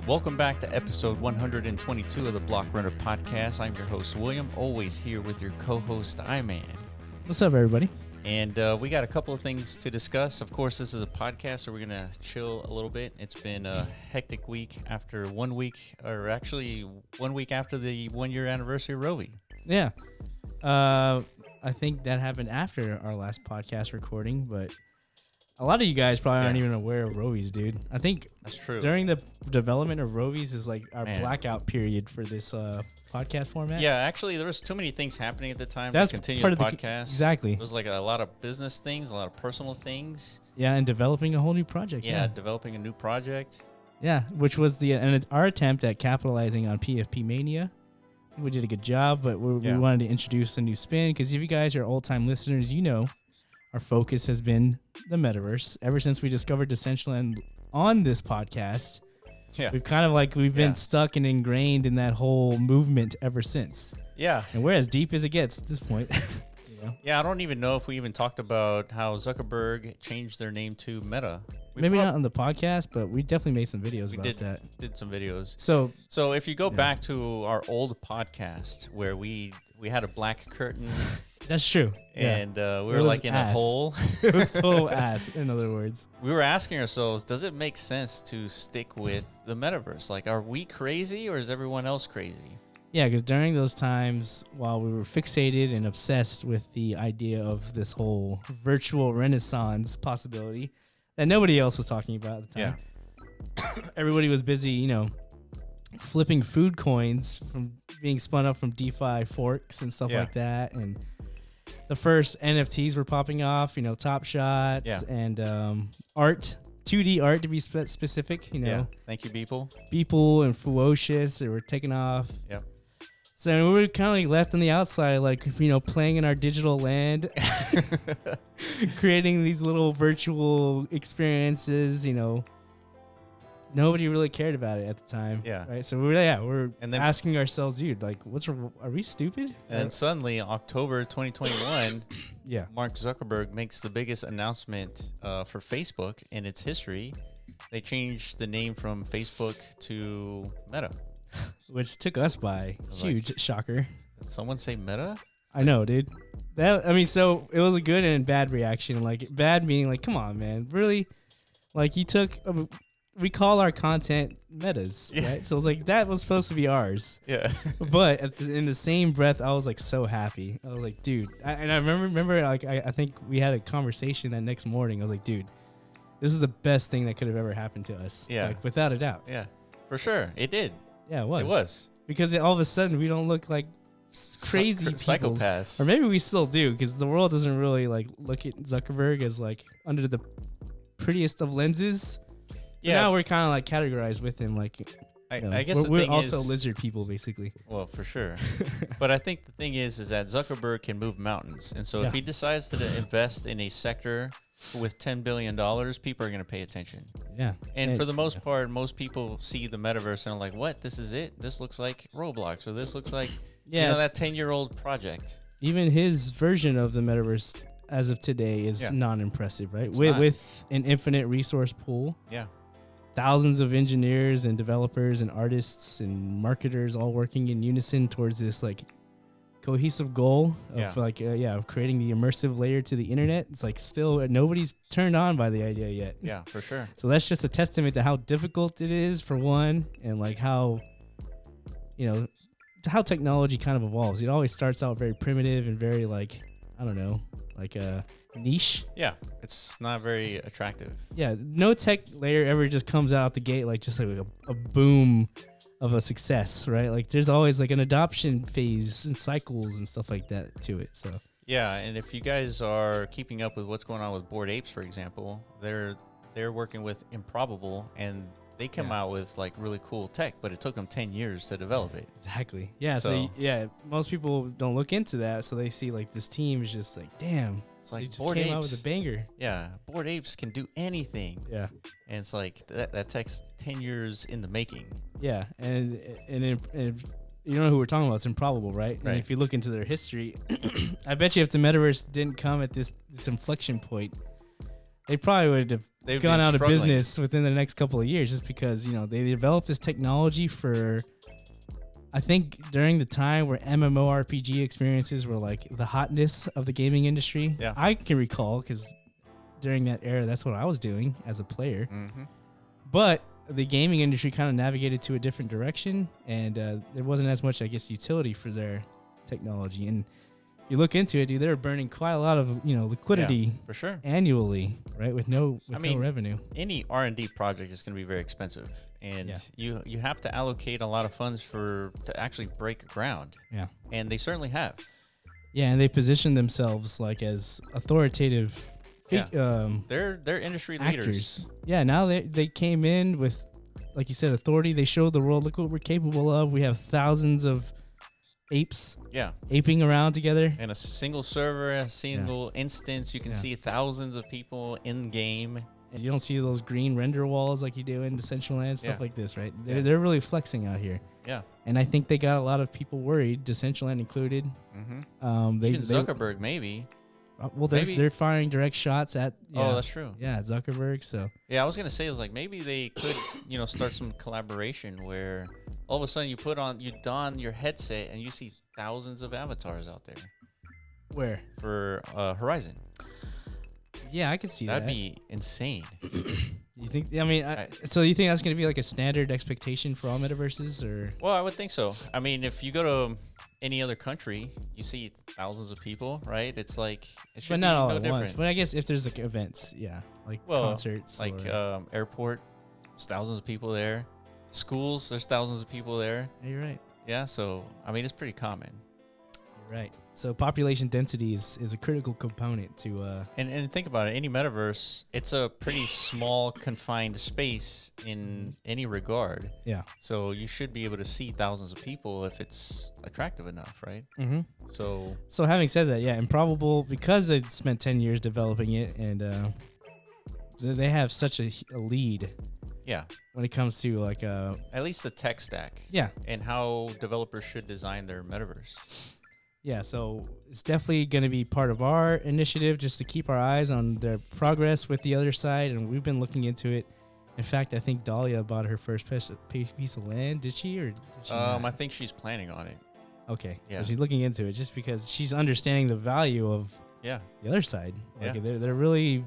Welcome back to episode 122 of the Block Runner Podcast. I'm your host, William, always here with your co-host, I-Man. What's up, everybody? And we got a couple of things to discuss. Of course, this is a podcast, so we're going to chill a little bit. It's been a hectic week after 1 week, or actually 1 week after the 1 year anniversary of Roe v. Yeah. I think that happened after our last podcast recording, but a lot of you guys probably aren't even aware of Roe v's, dude. I think that's true. During the development of Roe v's is like our blackout period for this podcast format. Yeah, actually, there was too many things happening at the time That's to continue part the of podcast. Exactly. It was like a lot of business things, a lot of personal things. Yeah, and developing a whole new project. Yeah, developing a new project. Yeah, which was our attempt at capitalizing on PFP mania. We did a good job, but we wanted to introduce a new spin because if you guys are old-time listeners, you know our focus has been the metaverse. Ever since we discovered Decentraland on this podcast, we've kind of been stuck and ingrained in that whole movement ever since. Yeah. And we're as deep as it gets at this point. Yeah, I don't even know if we even talked about how Zuckerberg changed their name to Meta. Maybe not on the podcast, but we definitely made some videos about that. Did some videos. So if you go back to our old podcast where we had a black curtain. That's true. And we were like in a hole. It was total ass, in other words. We were asking ourselves, does it make sense to stick with the metaverse? Like, are we crazy or is everyone else crazy? Yeah, because during those times, while we were fixated and obsessed with the idea of this whole virtual renaissance possibility that nobody else was talking about at the time, everybody was busy, flipping food coins from being spun up from DeFi forks and stuff like that. And the first NFTs were popping off, Top Shots and art. 2D art to be specific, Thank you, Beeple. Beeple and Fuocious, they were taking off. Yep. So we were kind of left on the outside, playing in our digital land, creating these little virtual experiences, Nobody really cared about it at the time. Yeah. Right. So we're asking ourselves, dude, are we stupid? And then suddenly, October 2021, Mark Zuckerberg makes the biggest announcement for Facebook in its history. They changed the name from Facebook to Meta. Which took us by huge shocker. Did someone say Meta? I know, dude. So it was a good and bad reaction. Bad meaning, come on, man, really? You took. We call our content metas, right? So it's that was supposed to be ours. Yeah. But in the same breath, I was so happy. I was dude. I remember I think we had a conversation that next morning. I was dude, this is the best thing that could have ever happened to us. Yeah. Without a doubt. Yeah. For sure. It did. Yeah, it was. It was. Because all of a sudden we don't look like crazy psychopaths. Or maybe we still do, because the world doesn't really look at Zuckerberg as under the prettiest of lenses. So now we're kind of categorized with him. I guess we're also lizard people, basically. Well, for sure. But I think the thing is that Zuckerberg can move mountains. And so if he decides to invest in a sector with $10 billion, people are going to pay attention. Yeah. And for the most part, most people see the metaverse and are like, what? This is it? This looks like Roblox, or this looks like that 10-year-old project. Even his version of the metaverse as of today is non-impressive, right? With an infinite resource pool. Yeah. Thousands of engineers and developers and artists and marketers all working in unison towards this cohesive goal of creating the immersive layer to the internet. It's still nobody's turned on by the idea yet. Yeah, for sure. So that's just a testament to how difficult it is, for one, and how how technology kind of evolves. It always starts out very primitive and very niche. Yeah, it's not very attractive. Yeah, no tech layer ever just comes out the gate a boom of a success, right? There's always an adoption phase and cycles and stuff like that to it. So yeah, and if you guys are keeping up with what's going on with Bored Apes, for example, they're working with Improbable, and they come out with really cool tech, but it took them 10 years to develop it. Exactly. Yeah. So most people don't look into that, so they see this team is just damn. It's they just came out with a banger. Yeah, Bored Apes can do anything. Yeah. And it's that takes 10 years in the making. Yeah, and you know who we're talking about? It's Improbable, right? And if you look into their history, I bet you if the metaverse didn't come at this inflection point, they probably would have they've gone been out of struggling. business within the next couple of years, just because they developed this technology for. I think during the time where MMORPG experiences were like the hotness of the gaming industry, Yeah. I can recall because during that era, that's what I was doing as a player. Mm-hmm. But the gaming industry kind of navigated to a different direction, and there wasn't as much, I guess, utility for their technology. And if you look into it, dude, they're burning quite a lot of liquidity For sure. annually, right? With no revenue. Any R&D project is going to be very expensive, and you have to allocate a lot of funds to actually break ground. Yeah. And they certainly have. Yeah, and they position themselves like as authoritative They're industry leaders. actors. Yeah, now they came in with, like you said, authority. They showed the world, look what we're capable of. We have thousands of apes aping around together. And a single server, a single instance, you can see thousands of people in game. And you don't see those green render walls like you do in Decentraland, stuff like this, right? They're really flexing out here. Yeah. And I think they got a lot of people worried, Decentraland included. Mm-hmm. Even Zuckerberg, maybe. Well, they're firing direct shots at. Oh, that's true. Yeah, Zuckerberg. So. Yeah, I was gonna say, it was like maybe they could, start some collaboration where all of a sudden you don your headset and you see thousands of avatars out there. Where? For Horizon. Yeah, I could see that. That'd be insane. You think? I mean, so you think that's going to be like a standard expectation for all metaverses, or? Well, I would think so. I mean, if you go to any other country, you see thousands of people, right? It's like it should but not be all no at different. once. But I guess if there's like events, like concerts, like airport, there's thousands of people there. Schools, there's thousands of people there. Yeah, you're right. Yeah, so I mean, it's pretty common. You're right. So population density is a critical component to. And think about it. Any metaverse, it's a pretty small, confined space in any regard. Yeah. So you should be able to see thousands of people if it's attractive enough, right? Mm-hmm. So having said that, Improbable, because they spent 10 years developing it, and they have such a lead. Yeah. When it comes to like at least the tech stack. Yeah. And how developers should design their metaverse. Yeah, so it's definitely going to be part of our initiative just to keep our eyes on their progress with the other side, and we've been looking into it. In fact, I think Dahlia bought her first piece of land. Did she, or did she not? I think she's planning on it. Okay, yeah. So she's looking into it just because she's understanding the value of the other side. Like they're really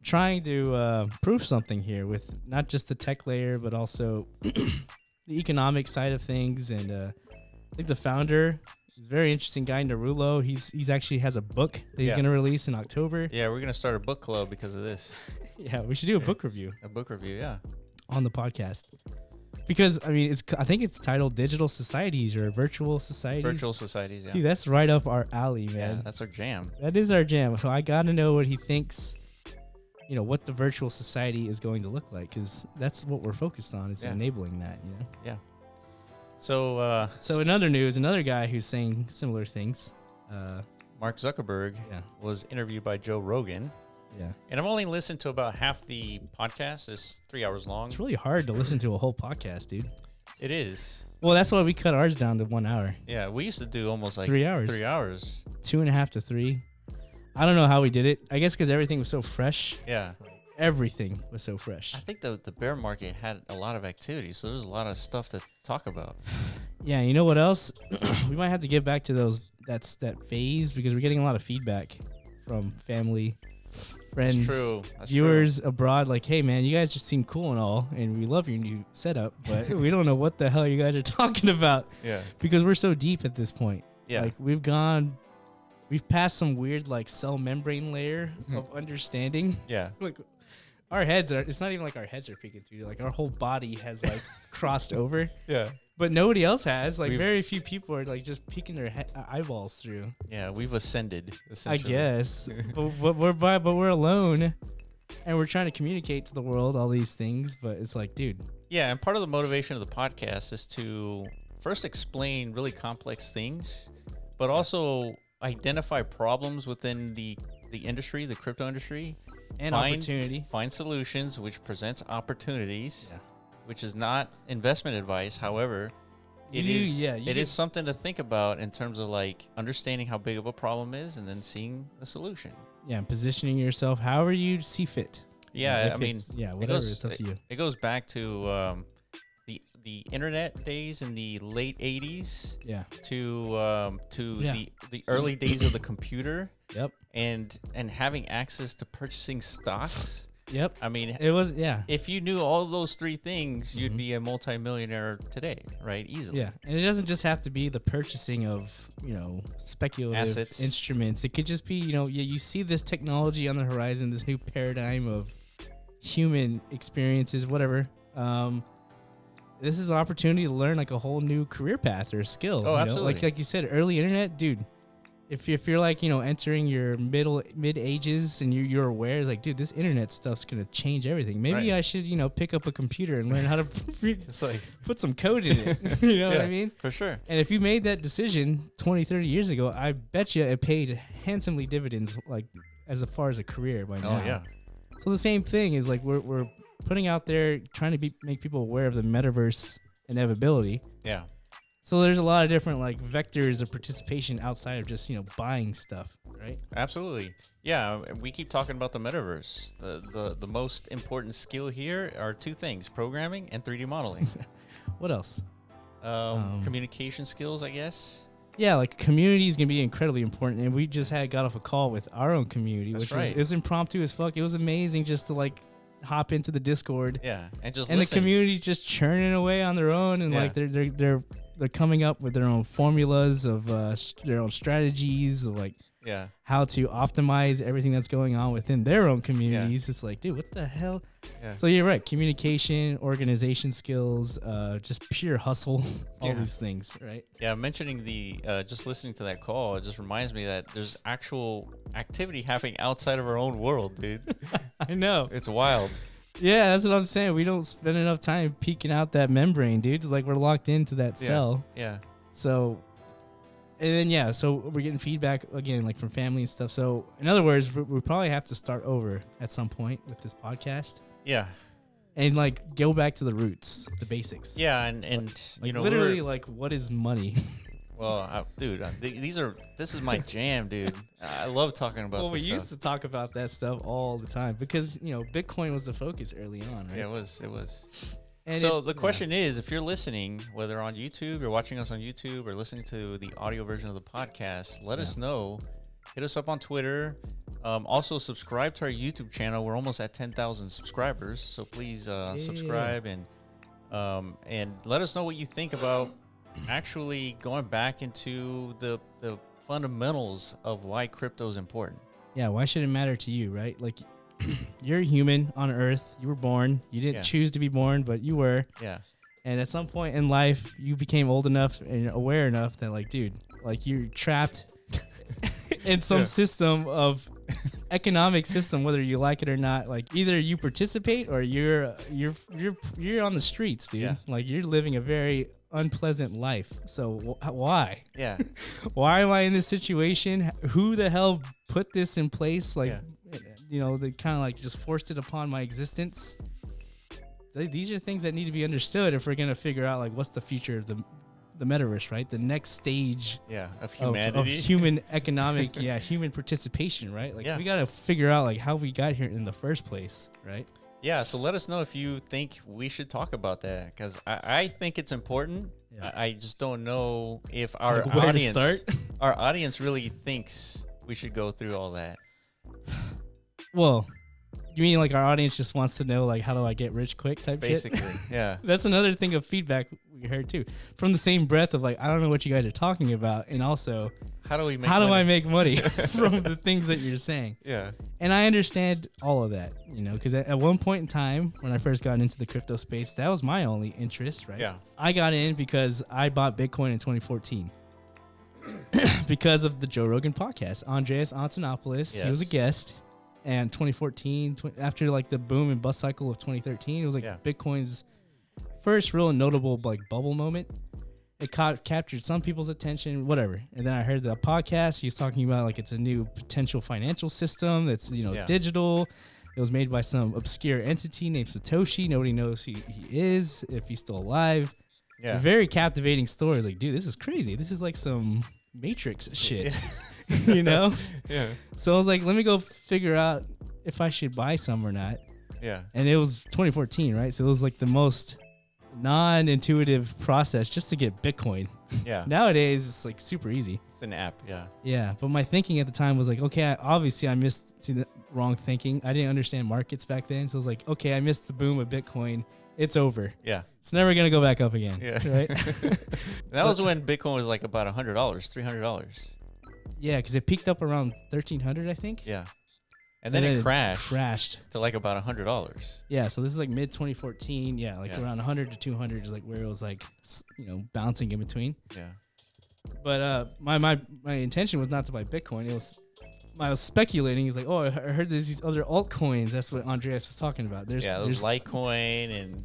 trying to prove something here with not just the tech layer, but also the economic side of things. And I think the founder, he's a very interesting guy, Narulo. He's actually has a book that he's going to release in October. Yeah, we're going to start a book club because of this. Yeah, we should do a book review. A book review, yeah. On the podcast. Because, I mean, I think it's titled Digital Societies or Virtual Societies. Virtual Societies, yeah. Dude, that's right up our alley, man. Yeah, that's our jam. That is our jam. So I got to know what he thinks, what the virtual society is going to look like, because that's what we're focused on. It's enabling that, Yeah. So in other news, another guy who's saying similar things. Mark Zuckerberg was interviewed by Joe Rogan. Yeah. And I've only listened to about half the podcast. It's 3 hours long. It's really hard to listen to a whole podcast, dude. It is. Well, that's why we cut ours down to 1 hour. Yeah, we used to do almost like 3 hours. 3 hours. 2.5 to 3. I don't know how we did it. I guess because everything was so fresh. Yeah. Everything was so fresh. I think the bear market had a lot of activity, so there's a lot of stuff to talk about. Yeah, you know what else? We might have to get back to that phase, because we're getting a lot of feedback from family, friends, viewers abroad. Like, hey, man, you guys just seem cool and all, and we love your new setup, but we don't know what the hell you guys are talking about. Yeah. Because we're so deep at this point. Yeah. Like, we've passed some weird, like, cell membrane layer of understanding. Yeah. Like, our heads it's not even like our heads are peeking through. Like, our whole body has, like, crossed over. Yeah. But nobody else has. Like, very few people are, like, just peeking their eyeballs through. Yeah, we've ascended, I essentially. guess. but we're alone, and we're trying to communicate to the world all these things. But it's like, dude. Yeah, and part of the motivation of the podcast is to first explain really complex things, but also identify problems within the industry, the crypto industry. And opportunity. Find solutions, which presents opportunities, which is not investment advice. However, it is something to think about in terms of, like, understanding how big of a problem is and then seeing the solution. Yeah, and positioning yourself however you see fit. Yeah, I mean, whatever. It's up to you. It goes back to the internet days in the late 80s. Yeah. To the early days of the computer. Yep. And having access to purchasing stocks. Yep. I mean, it was if you knew all those three things, you'd be a multimillionaire today, right? Easily. Yeah, and it doesn't just have to be the purchasing of speculative assets, instruments. It could just be you see this technology on the horizon, this new paradigm of human experiences, whatever. This is an opportunity to learn like a whole new career path or skill. Oh, absolutely. Like you said, early internet, dude. If you're like entering your mid ages and you're aware, it's like, dude, this internet stuff's gonna change everything. Maybe I should pick up a computer and learn how to it's like put some code in it. You know what I mean? For sure. And if you made that decision 20, 30 years ago, I bet you it paid handsomely dividends, like as far as a career by now. Oh yeah. So the same thing is like we're putting out there trying to make people aware of the metaverse inevitability. Yeah. So there's a lot of different like vectors of participation outside of just buying stuff, right? Absolutely. Yeah, we keep talking about the metaverse. The most important skill here are two things: programming and 3D modeling. What else? Communication skills, I guess. Yeah, like community is gonna be incredibly important, and we just got off a call with our own community, which was impromptu as fuck. It was amazing just to like hop into the Discord. Yeah, and the community's just churning away on their own, and like they're coming up with their own formulas of their own strategies of like how to optimize everything that's going on within their own communities. It's like, dude, what the hell? So you're right, communication, organization skills, just pure hustle, all these things, right? Yeah, mentioning just listening to that call, it just reminds me that there's actual activity happening outside of our own world, dude. I know. It's wild. Yeah, that's what I'm saying. We don't spend enough time peeking out that membrane, dude. Like we're locked into that cell. Yeah. So, and then so we're getting feedback again, like from family and stuff. So, in other words, we probably have to start over at some point with this podcast. Yeah. And like go back to the roots, the basics. Yeah, and like, literally, like what is money? Well, dude, this is my jam, dude. I love talking about this stuff. We used to talk about that stuff all the time because, Bitcoin was the focus early on, right? Yeah, it was. And so the question is, if you're listening, whether on YouTube, you're watching us on YouTube or listening to the audio version of the podcast, let us know. Hit us up on Twitter. Also, subscribe to our YouTube channel. We're almost at 10,000 subscribers. So please subscribe and let us know what you think about actually going back into the fundamentals of why crypto is important. Yeah, why should it matter to you, right? Like, you're a human on Earth. You were born. You didn't choose to be born, but you were. Yeah. And at some point in life, you became old enough and aware enough that, like, dude, like you're trapped in some system of economic system, whether you like it or not. Like, either you participate or you're on the streets, dude. Yeah. Like, you're living a very unpleasant life. So why? Yeah. Why am I in this situation? Who the hell put this in place? Like, they kind of like just forced it upon my existence. These are things that need to be understood if we're going to figure out like what's the future of the metaverse, right? The next stage of humanity, of human economic, human participation, right? Like we got to figure out like how we got here in the first place, right? Yeah, so let us know if you think we should talk about that, because I think it's important. Yeah. I just don't know if our audience really thinks we should go through all that. Well, you mean like our audience just wants to know like how do I get rich quick type Basically, shit? Yeah. That's another thing of feedback we heard too. From the same breath of like, I don't know what you guys are talking about, and also how do I make money from the things that you're saying? Yeah. And I understand all of that, because at one point in time when I first got into the crypto space, that was my only interest, right? Yeah. I got in because I bought Bitcoin in 2014 because of the Joe Rogan podcast. Andreas Antonopoulos, he was a guest. And 2014, after like the boom and bust cycle of 2013, it was like Bitcoin's first real notable like bubble moment. It captured some people's attention, whatever. And then I heard the podcast. He was talking about like it's a new potential financial system that's digital. It was made by some obscure entity named Satoshi. Nobody knows who he is, if he's still alive. Yeah, very captivating story. Like, dude, this is crazy. This is like some Matrix shit. Yeah. Yeah. So I was like, let me go figure out if I should buy some or not. Yeah. And it was 2014, right? So it was like the most non-intuitive process just to get Bitcoin. Yeah. Nowadays, it's like super easy. It's an app. Yeah. Yeah. But my thinking at the time was like, okay, obviously I missed the wrong thinking. I didn't understand markets back then. So I was like, okay, I missed the boom of Bitcoin. It's over. Yeah. It's never going to go back up again. Yeah. Right. That was when Bitcoin was like about $100, $300. Yeah. Because it peaked up around 1,300, I think. Yeah. And then it crashed to like about $100. Yeah, so this is like mid 2014. Yeah, like Yeah. around 100 to 200 is like where it was like, bouncing in between. Yeah. But my intention was not to buy Bitcoin. I was speculating. He's like, oh, I heard there's these other altcoins. That's what Andreas was talking about. There's Litecoin and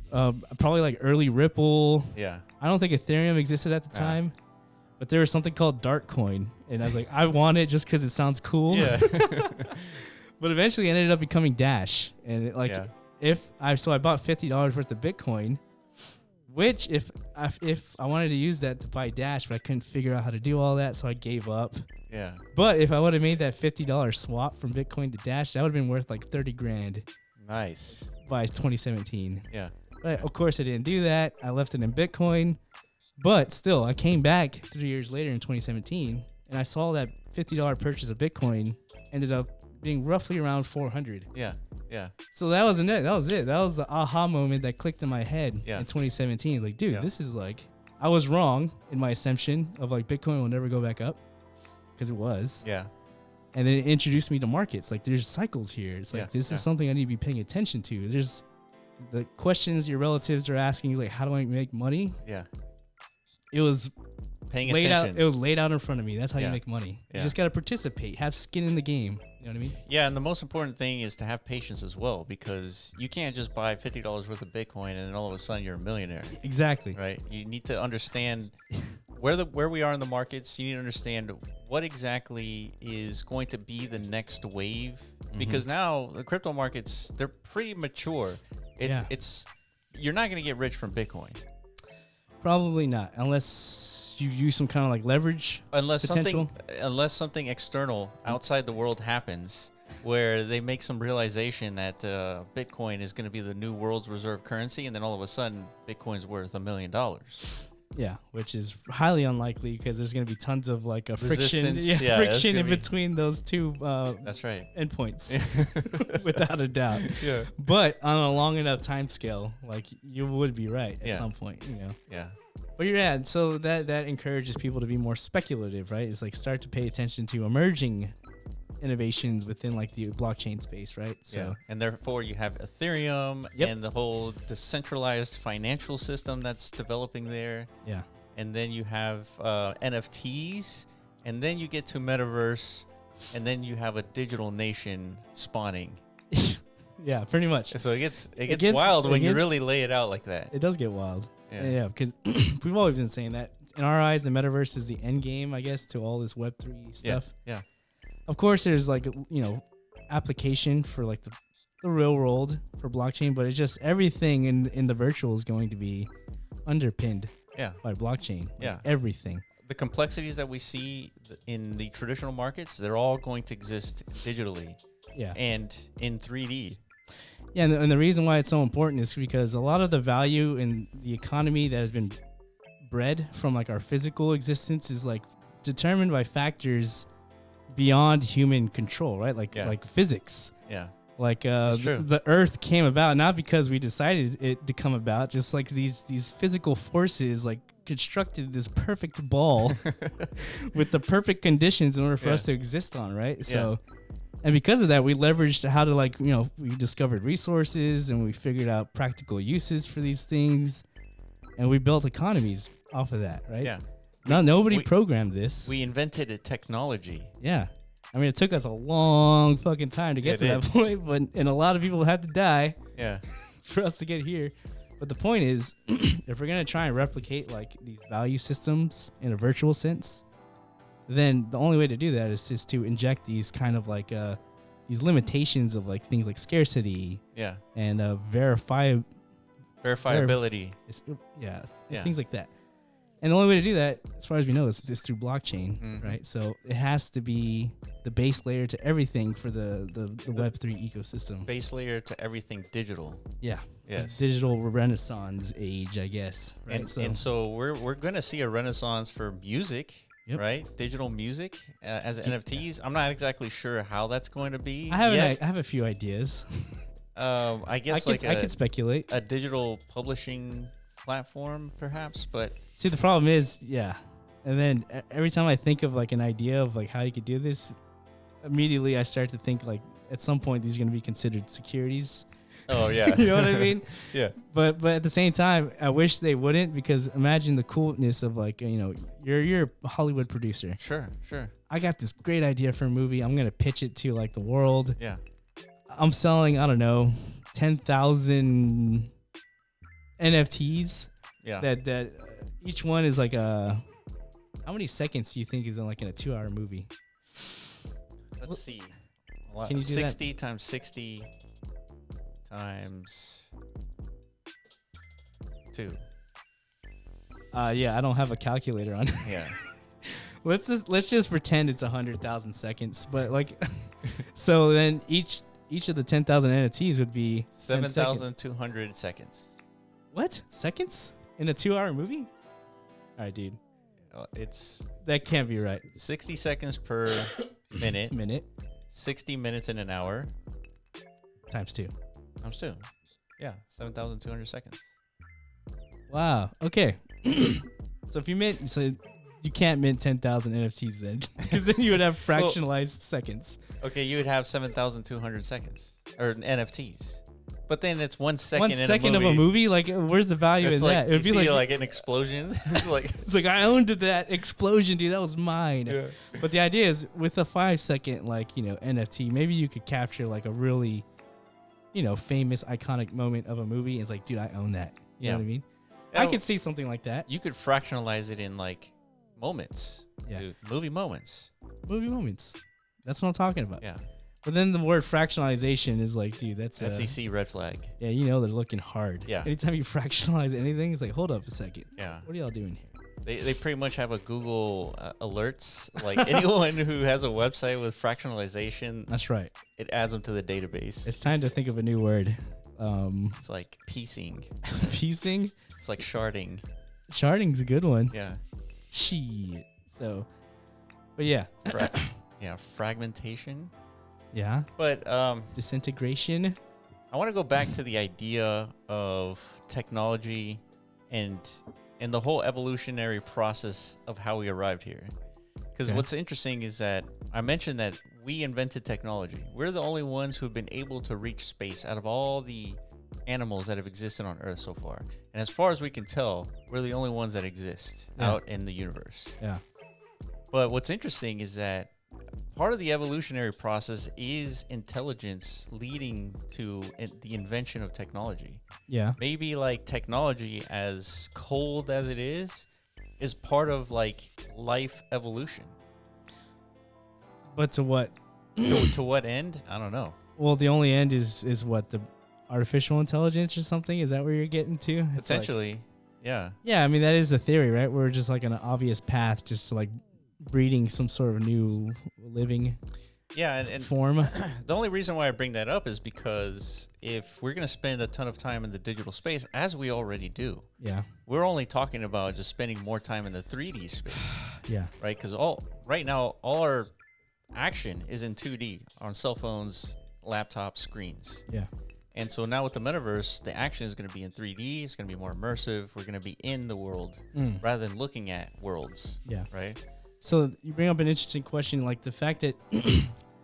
probably like early Ripple. yeah. I don't think Ethereum existed at the time, but there was something called Darkcoin, and I was like, I want it just because it sounds cool. Yeah. But eventually it ended up becoming Dash. And I bought $50 worth of Bitcoin, which if I wanted to use that to buy Dash, but I couldn't figure out how to do all that, so I gave up. Yeah. But if I would have made that $50 swap from Bitcoin to Dash, that would have been worth like 30 grand. Nice. By 2017. Yeah. But of course I didn't do that. I left it in Bitcoin. But still, I came back 3 years later in 2017, and I saw that $50 purchase of Bitcoin ended up being roughly around 400. Yeah. Yeah. So that was it. That was it. That was the aha moment that clicked in my head Yeah. in 2017. It's like, dude, this is like, I was wrong in my assumption of like Bitcoin will never go back up, because it was. Yeah. And then it introduced me to markets. Like, there's cycles here. It's like, this is something I need to be paying attention to. There's the questions your relatives are asking is like, how do I make money? Yeah. It was paying laid attention. out. It was laid out in front of me. That's how you Yeah. make money. Yeah. You just got to participate, have skin in the game. You know what I mean? Yeah, and the most important thing is to have patience as well, because you can't just buy $50 worth of Bitcoin and then all of a sudden you're a millionaire. Exactly. Right? You need to understand where we are in the markets. You need to understand what exactly is going to be the next wave, because now the crypto markets, they're pretty mature. It's you're not going to get rich from Bitcoin. Probably not, unless you use some kind of like leverage. Unless potential. something external outside the world happens, where they make some realization that Bitcoin is going to be the new world's reserve currency, and then all of a sudden Bitcoin's worth $1 million. Yeah, which is highly unlikely, because there's going to be tons of like a friction, Resistance. friction in between those two. That's right. Endpoints, without a doubt. Yeah. But on a long enough time scale, like, you would be right at some point, Yeah. But so that encourages people to be more speculative, right? It's like start to pay attention to emerging innovations within like the blockchain space, right? So and therefore you have Ethereum and the whole decentralized financial system that's developing there. Yeah. And then you have NFTs, and then you get to Metaverse, and then you have a digital nation spawning. Yeah, pretty much. So it gets wild when you really lay it out like that. It does get wild. Yeah, because we've always been saying that in our eyes, the Metaverse is the end game, I guess, to all this Web3 stuff. Yeah. Of course, there's like, application for like the real world for blockchain, but it's just everything in the virtual is going to be underpinned by blockchain. Like everything. The complexities that we see in the traditional markets, they're all going to exist digitally. Yeah. And in 3D. Yeah, and the reason why it's so important is because a lot of the value in the economy that has been bred from like our physical existence is like determined by factors beyond human control, right? Like physics. Yeah. Like the Earth came about not because we decided it to come about, just like these physical forces like constructed this perfect ball with the perfect conditions in order for us to exist on, right? So. And because of that, we leveraged how to we discovered resources and we figured out practical uses for these things, and we built economies off of that, right? Yeah. Nobody programmed this. We invented a technology. Yeah. I mean, it took us a long fucking time to get to that point, and a lot of people had to die for us to get here. But the point is, if we're going to try and replicate like these value systems in a virtual sense, then the only way to do that is just to inject these kind of like these limitations of like things like scarcity, and verifiability, things like that. And the only way to do that, as far as we know, is through blockchain, Mhm. right? So it has to be the base layer to everything for the Web3 ecosystem. Base layer to everything digital. Yeah. Yes. Digital renaissance age, I guess. Right. And so we're gonna see a renaissance for music, Yep. right? Digital music as NFTs. I'm not exactly sure how that's going to be. I yet. have a few ideas. I guess I could speculate. a digital publishing platform, perhaps. But See, the problem is, yeah. And then every time I think of like an idea of like how you could do this, immediately I start to think like at some point these are going to be considered securities. oh yeah, You know what I mean? yeah. But at the same time, I wish they wouldn't, because imagine the coolness of like, you know, you're a Hollywood producer. Sure. I got this great idea for a movie. I'm going to pitch it to like the world. Yeah. I'm selling, I don't know, 10,000 NFTs. Yeah. That each one is like how many seconds do you think is in like in a 2-hour movie? Let's see. Can you do 60 times 60 times 2. Yeah, I don't have a calculator on. Yeah. let's just pretend it's 100,000 seconds, but like, so then each of the 10,000 NFTs would be 7,200 seconds. What? Seconds in a 2-hour movie? All right, dude. It's That can't be right. 60 seconds per minute. 60 minutes in an hour. Times 2. Times 2. Yeah, 7,200 seconds. Wow. Okay. So if you you can't mint 10,000 NFTs then, because then you would have fractionalized seconds. Okay, you would have 7,200 seconds or NFTs. But then it's 1 second. 1 second of a movie, like where's the value it's in like, that? It would you be see like an explosion. it's like I owned that explosion, dude. That was mine. Yeah. But the idea is with a 5-second NFT, maybe you could capture like a really, famous iconic moment of a movie. And it's like, dude, I own that. You know what I mean? I could see something like that. You could fractionalize it in like moments. Yeah. Dude, movie moments. Movie moments. That's what I'm talking about. Yeah. But then the word fractionalization is like, dude, that's SEC red flag. Yeah, they're looking hard. Yeah. Anytime you fractionalize anything, it's like, hold up a second. Yeah. What are y'all doing here? They pretty much have a Google alerts. Like anyone who has a website with fractionalization, That's right. it adds them to the database. It's time to think of a new word. It's like piecing. Piecing? It's like sharding. Sharding's a good one. Yeah. Shit. So, but yeah. Yeah, fragmentation. Yeah. But Disintegration. I want to go back to the idea of technology and the whole evolutionary process of how we arrived here. Because what's interesting is that I mentioned that we invented technology. We're the only ones who have been able to reach space out of all the animals that have existed on Earth so far. And as far as we can tell, we're the only ones that exist out in the universe. Yeah. But what's interesting is that part of the evolutionary process is intelligence leading to the invention of technology. Yeah. Maybe like technology, as cold as it is part of like life evolution. But to what? To what end? I don't know. Well, the only end is what, the artificial intelligence or something? Is that where you're getting to? It's Potentially, yeah. Yeah, I mean, that is the theory, right? We're just like an obvious path just to like breeding some sort of new living and form. The only reason why I bring that up is because if we're going to spend a ton of time in the digital space, as we already do, we're only talking about just spending more time in the 3D space. Yeah. Right? Because right now, all our action is in 2D on cell phones, laptop screens. Yeah. And so now with the metaverse, the action is going to be in 3D. It's going to be more immersive. We're going to be in the world rather than looking at worlds. Yeah. Right? So you bring up an interesting question, like the fact that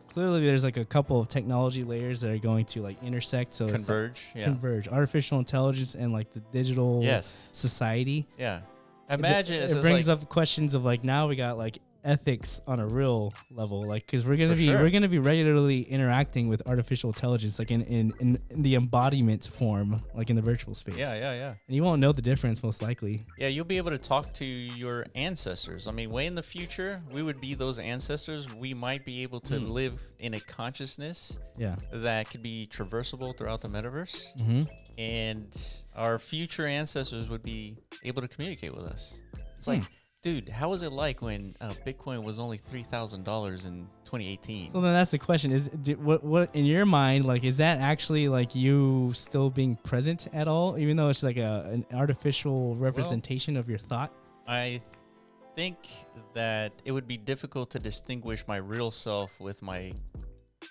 clearly there's like a couple of technology layers that are going to like intersect. So converge. Converge. Artificial intelligence and like the digital society. Yeah. Imagine it brings up questions of like, now we got like ethics on a real level, like, because we're gonna be regularly interacting with artificial intelligence, like in the embodiment form, like in the virtual space. Yeah. And you won't know the difference most likely. Yeah, you'll be able to talk to your ancestors. I mean, way in the future, we would be those ancestors. We might be able to live in a consciousness that could be traversable throughout the metaverse, and our future ancestors would be able to communicate with us. It's like, dude, how was it like when Bitcoin was only $3,000 in 2018? So then that's the question: what in your mind, like, is that actually like you still being present at all, even though it's like an artificial representation of your thought? I think that it would be difficult to distinguish my real self with my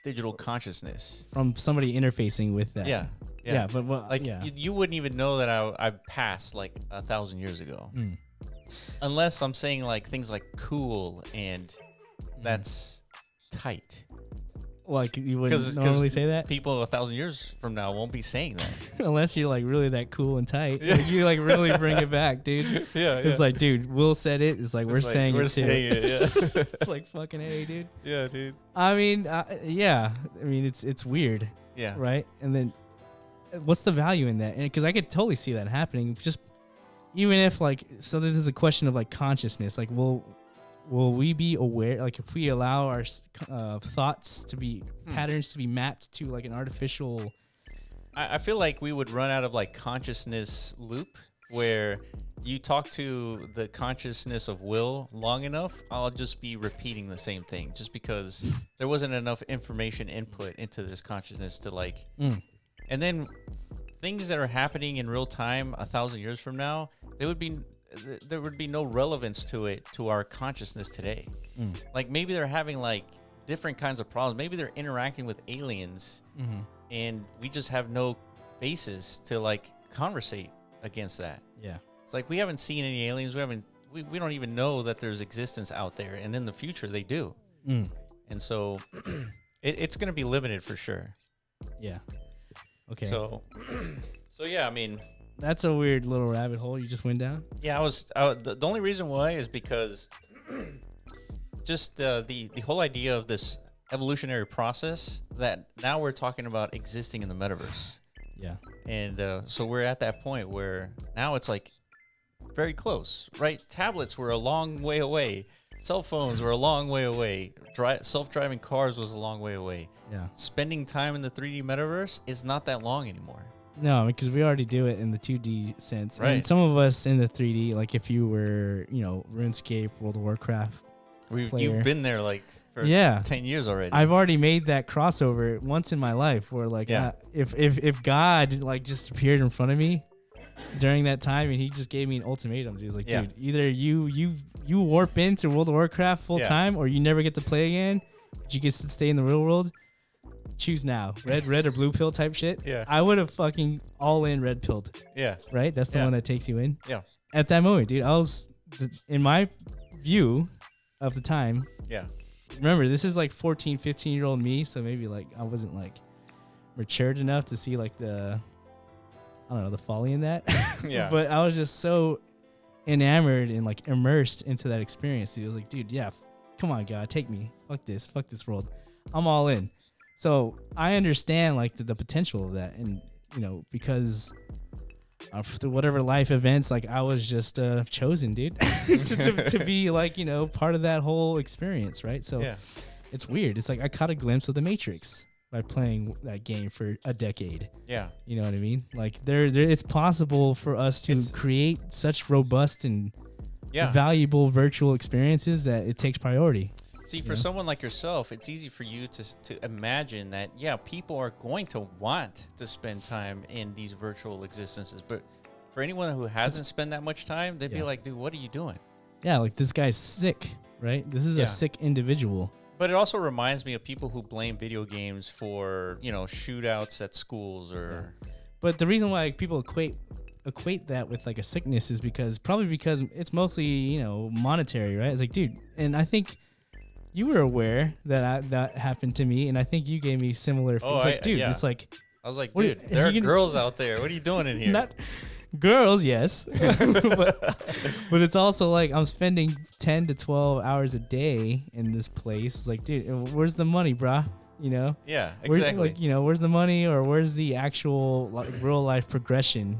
digital consciousness From somebody interfacing with that. Yeah. But what? Like Yeah. you wouldn't even know that I passed like 1,000 years ago, unless I'm saying like things like cool and that's tight. Like you wouldn't normally say that. People 1,000 years from now won't be saying that Unless you're like really that cool and tight. Like, you like really bring it back, dude. It's like, dude, Will said it. It's like we're saying it too. It's like fucking A, dude. Yeah, dude. I mean, yeah. I mean, it's weird. Yeah. Right. And then, what's the value in that? And because I could totally see that happening. Just even if like, so this is a question of like consciousness. Like, will we be aware? Like, if we allow our thoughts to be patterns to be mapped to like an artificial. I feel like we would run out of like consciousness loop where you talk to the consciousness of Will long enough, I'll just be repeating the same thing just because there wasn't enough information input into this consciousness to like, and then things that are happening in real time 1,000 years from now, there would be no relevance to it, to our consciousness today. Like maybe they're having like different kinds of problems. Maybe they're interacting with aliens and we just have no basis to like conversate against that. Yeah. It's like we haven't seen any aliens. We don't even know that there's existence out there. And in the future they do. And so it's going to be limited for sure. Yeah. Okay. So yeah, I mean, that's a weird little rabbit hole you just went down. Yeah, the only reason why is because just the whole idea of this evolutionary process that now we're talking about existing in the metaverse. Yeah. And so we're at that point where now it's like very close, right? Tablets were a long way away. Cell phones were a long way away. Self-driving cars was a long way away. Yeah. Spending time in the 3D metaverse is not that long anymore. No, because we already do it in the 2D sense. Right. And some of us in the 3D, like if you were, RuneScape, World of Warcraft player. You've been there like for 10 years already. I've already made that crossover once in my life where like if God like just appeared in front of me during that time and he just gave me an ultimatum. He was like, dude, either you warp into World of Warcraft full time or you never get to play again, but you get to stay in the real world. Choose now. Red or blue pill type shit. Yeah. I would have fucking all in red pilled. Yeah. Right? That's the one that takes you in. Yeah. At that moment, dude, I was in my view of the time. Yeah. Remember, this is like 14, 15-year-old me, so maybe like I wasn't like matured enough to see like the folly in that. Yeah. But I was just so enamored and like immersed into that experience. He was like, dude, come on, God, take me. Fuck this world. I'm all in. So I understand like the potential of that, and because through whatever life events, like I was just chosen, dude, to be like part of that whole experience, right? So it's weird. It's like I caught a glimpse of the Matrix by playing that game for a decade. Yeah, you know what I mean? Like it's possible for us to create such robust and valuable virtual experiences that it takes priority. See, for someone like yourself, it's easy for you to imagine that, people are going to want to spend time in these virtual existences. But for anyone who hasn't spent that much time, they'd be like, dude, what are you doing? Yeah, like this guy's sick, right? This is a sick individual. But it also reminds me of people who blame video games for, shootouts at schools or... But the reason why people equate that with like a sickness is because it's mostly, monetary, right? It's like, dude, and I think... You were aware that happened to me, and I think you gave me similar. Oh, it's like, dude, it's like I was like, dude, there are girls out there. What are you doing in here? Not girls, yes, but it's also like I'm spending 10 to 12 hours a day in this place. It's like, dude, where's the money, brah? Yeah, exactly. Where's the money, or where's the actual like real life progression?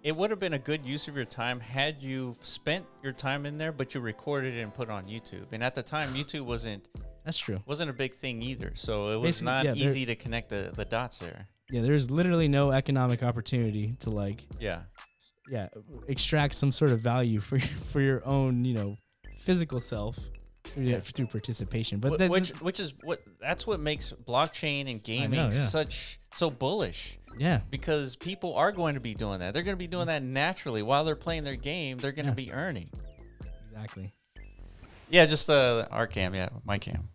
It would have been a good use of your time had you spent your time in there, but you recorded it and put it on YouTube. And at the time, YouTube wasn't a big thing either. So it was not easy to connect the dots there. Yeah, there's literally no economic opportunity to extract some sort of value for your own, physical self through participation. But that's what makes blockchain and gaming so bullish. Yeah. Because people are going to be doing that. They're going to be doing that naturally while they're playing their game. They're going to be earning. Exactly. Yeah, just our cam, my cam.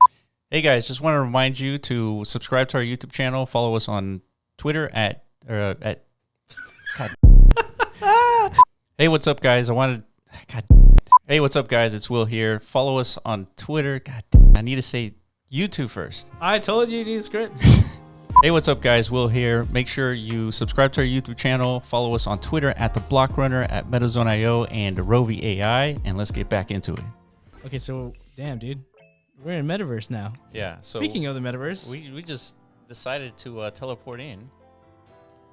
Hey guys, just want to remind you to subscribe to our YouTube channel. Follow us on Twitter at. Hey, what's up, guys? Hey, what's up, guys? It's Will here. Follow us on Twitter. I need to say YouTube first. I told you need scripts. Hey, what's up, guys? Will here. Make sure you subscribe to our YouTube channel. Follow us on Twitter at The Block Runner, at MetaZone.io, and Rovi AI. And let's get back into it. Okay, so damn, dude, we're in Metaverse now. Yeah. So speaking of the Metaverse, we just decided to teleport in.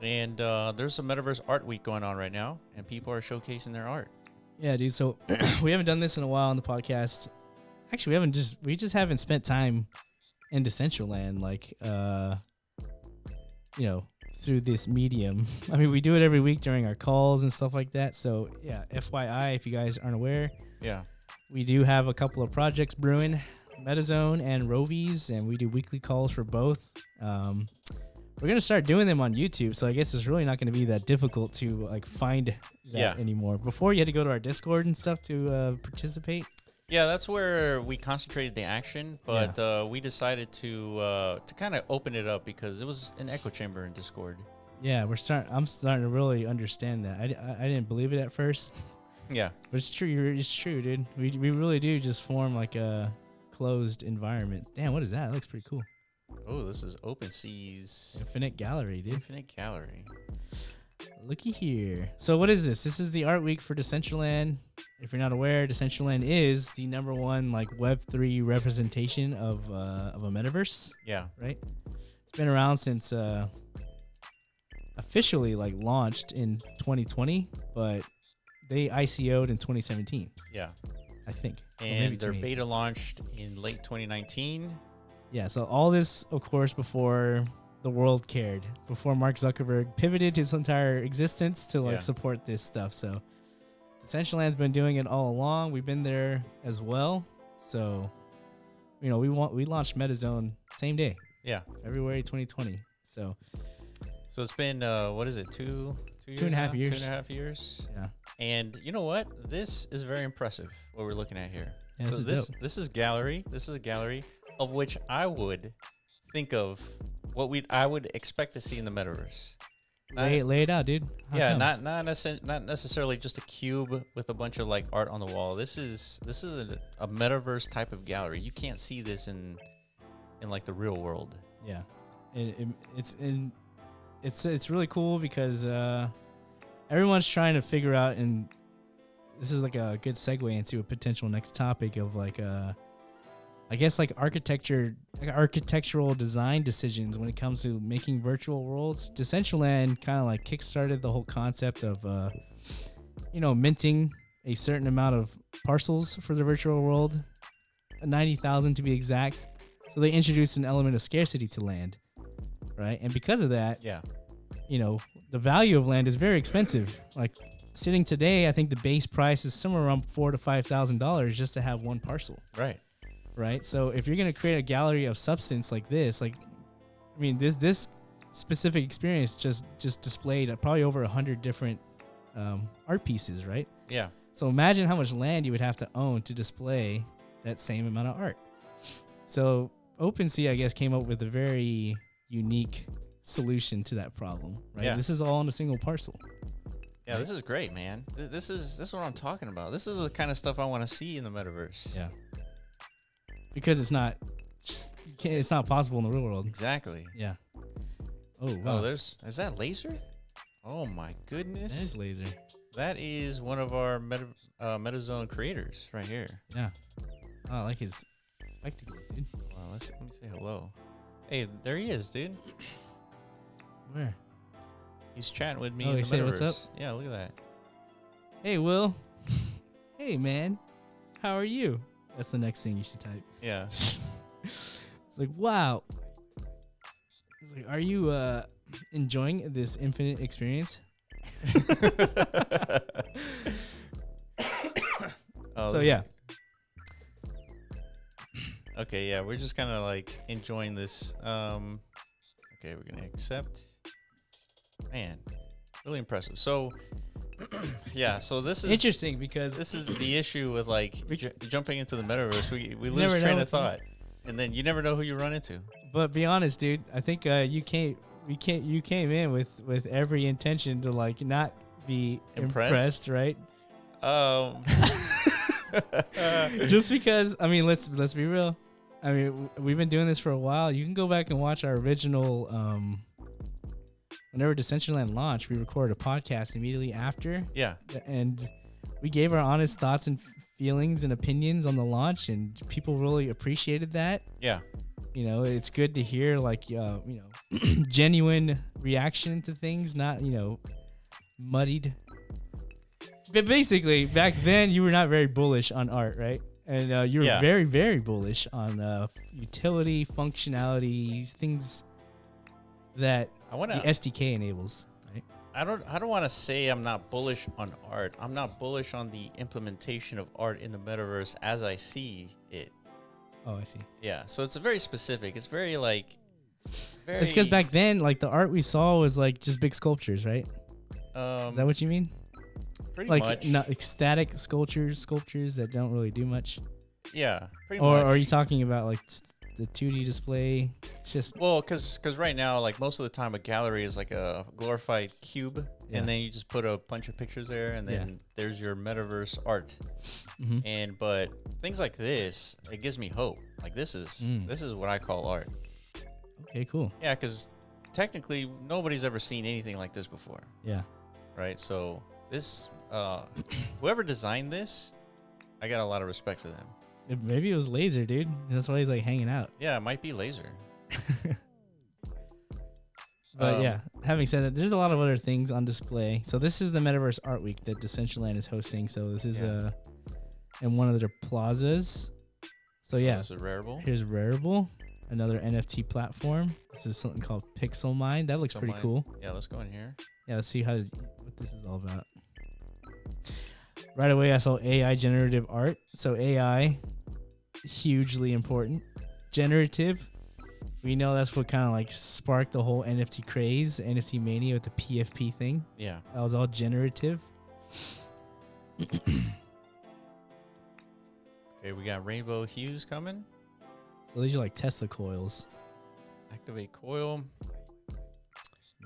And there's a Metaverse Art Week going on right now, and people are showcasing their art. Yeah, dude. So we haven't done this in a while on the podcast. Actually, we just haven't spent time in Decentraland, like, through this medium. I mean, we do it every week during our calls and stuff like that. So yeah, FYI, if you guys aren't aware, we do have a couple of projects brewing, MetaZone and Rovi's, and we do weekly calls for both. We're going to start doing them on YouTube, so I guess it's really not going to be that difficult to like find that anymore. Before, you had to go to our Discord and stuff to participate. Yeah, that's where we concentrated the action, but we decided to kind of open it up because it was an echo chamber in Discord. Yeah, I'm starting to really understand that. I didn't believe it at first. Yeah, but it's true. It's true, dude. We really do just form like a closed environment. Damn, what is that? It looks pretty cool. Oh, this is OpenSea's Infinite Gallery, dude. Infinite Gallery. Looky here. So what is this? This is the art week for Decentraland. If you're not aware, Decentraland is the #1 like Web3 representation of a metaverse. Yeah. Right. It's been around since officially like launched in 2020, but they ICO'd in 2017. Yeah. I think. And their beta launched in late 2019. Yeah, so all this, of course, before the world cared, before Mark Zuckerberg pivoted his entire existence to support this stuff. So Decentraland's been doing it all along. We've been there as well. So, we launched MetaZone same day. Yeah. February 2020. So it's been what is it? 2 years? 2.5 years. 2.5 years. Yeah. And you know what? This is very impressive what we're looking at here. Yeah, so this is gallery. This is a gallery of which I would think of what I would expect to see in the metaverse. Lay it out, dude. Not necessarily just a cube with a bunch of like art on the wall. This is a metaverse type of gallery. You can't see this in like the real world. Yeah, it's really cool because everyone's trying to figure out, and this is like a good segue into a potential next topic of like I guess like architectural design decisions when it comes to making virtual worlds. Decentraland kind of like kickstarted the whole concept of, minting a certain amount of parcels for the virtual world, 90,000 to be exact. So they introduced an element of scarcity to land, right? And because of that, the value of land is very expensive. Like sitting today, I think the base price is somewhere around $4,000 to $5,000 just to have one parcel. Right. So if you're going to create a gallery of substance like this, this specific experience just displayed probably over 100 different art pieces, right? Yeah. So imagine how much land you would have to own to display that same amount of art. So OpenSea, I guess, came up with a very unique solution to that problem, right? Yeah. This is all on a single parcel. Yeah, this is great, man. This is what I'm talking about. This is the kind of stuff I want to see in the metaverse. Yeah. Because it's not possible in the real world. Exactly. Yeah. Oh, wow. Oh, is that laser? Oh my goodness. That is laser. That is one of our MetaZone creators right here. Yeah. Oh, I like his spectacles, dude. Well, let me say hello. Hey, there he is, dude. Where? He's chatting with me in the he said metaverse. What's up? Yeah, look at that. Hey, Will. Hey, man. How are you? That's the next thing you should type. Yeah. It's like, wow. It's like, are you enjoying this infinite experience? So yeah. Okay, yeah, we're just kind of like enjoying this. Okay, we're gonna accept. Man, really impressive. So, yeah, so this is Interesting because this is the issue with like jumping into the metaverse. We never lose know train what of thought, and then you never know who you run into. But be honest, dude. I think you came in with every intention to like not be impressed, right? Just because, I mean, let's be real. I mean, we've been doing this for a while. You can go back and watch our original. Whenever Decentraland launched, we recorded a podcast immediately after. Yeah, and we gave our honest thoughts and feelings and opinions on the launch, and people really appreciated that. Yeah. You know, it's good to hear like genuine reaction to things, not muddied. But basically, back then you were not very bullish on art, right? And you were very, very bullish on utility, functionality, things that the SDK enables. Right? I don't want to say I'm not bullish on art. I'm not bullish on the implementation of art in the metaverse as I see it. Oh, I see. Yeah, so it's very specific. It's very like. It's because back then, like the art we saw was like just big sculptures, right? Is that what you mean? Pretty like, much. Like static sculptures that don't really do much. Yeah, pretty or much. Or are you talking about like the 2D display? It's just because right now, like most of the time, a gallery is like a glorified cube, and then you just put a bunch of pictures there, and then there's your metaverse art. Mm-hmm. But things like this, it gives me hope. Like this is what I call art. Okay, cool. Yeah, because technically nobody's ever seen anything like this before. Yeah. Right. So this, whoever designed this, I got a lot of respect for them. Maybe it was Laser, dude. That's why he's like hanging out. Yeah, it might be Laser. But yeah, having said that, there's a lot of other things on display. So this is the Metaverse Art Week that Decentraland is hosting. So this is in one of their plazas. So yeah, this is Rarible. Here's Rarible, another NFT platform. This is something called Pixel Mind. That looks pretty cool. Yeah, let's go in here. Yeah, let's see what this is all about. Right away, I saw AI generative art. So AI, hugely important. Generative, we know that's what kind of like sparked the whole NFT craze, NFT mania with the PFP thing. Yeah. That was all generative. Okay, we got rainbow hues coming. So these are like Tesla coils. Activate coil.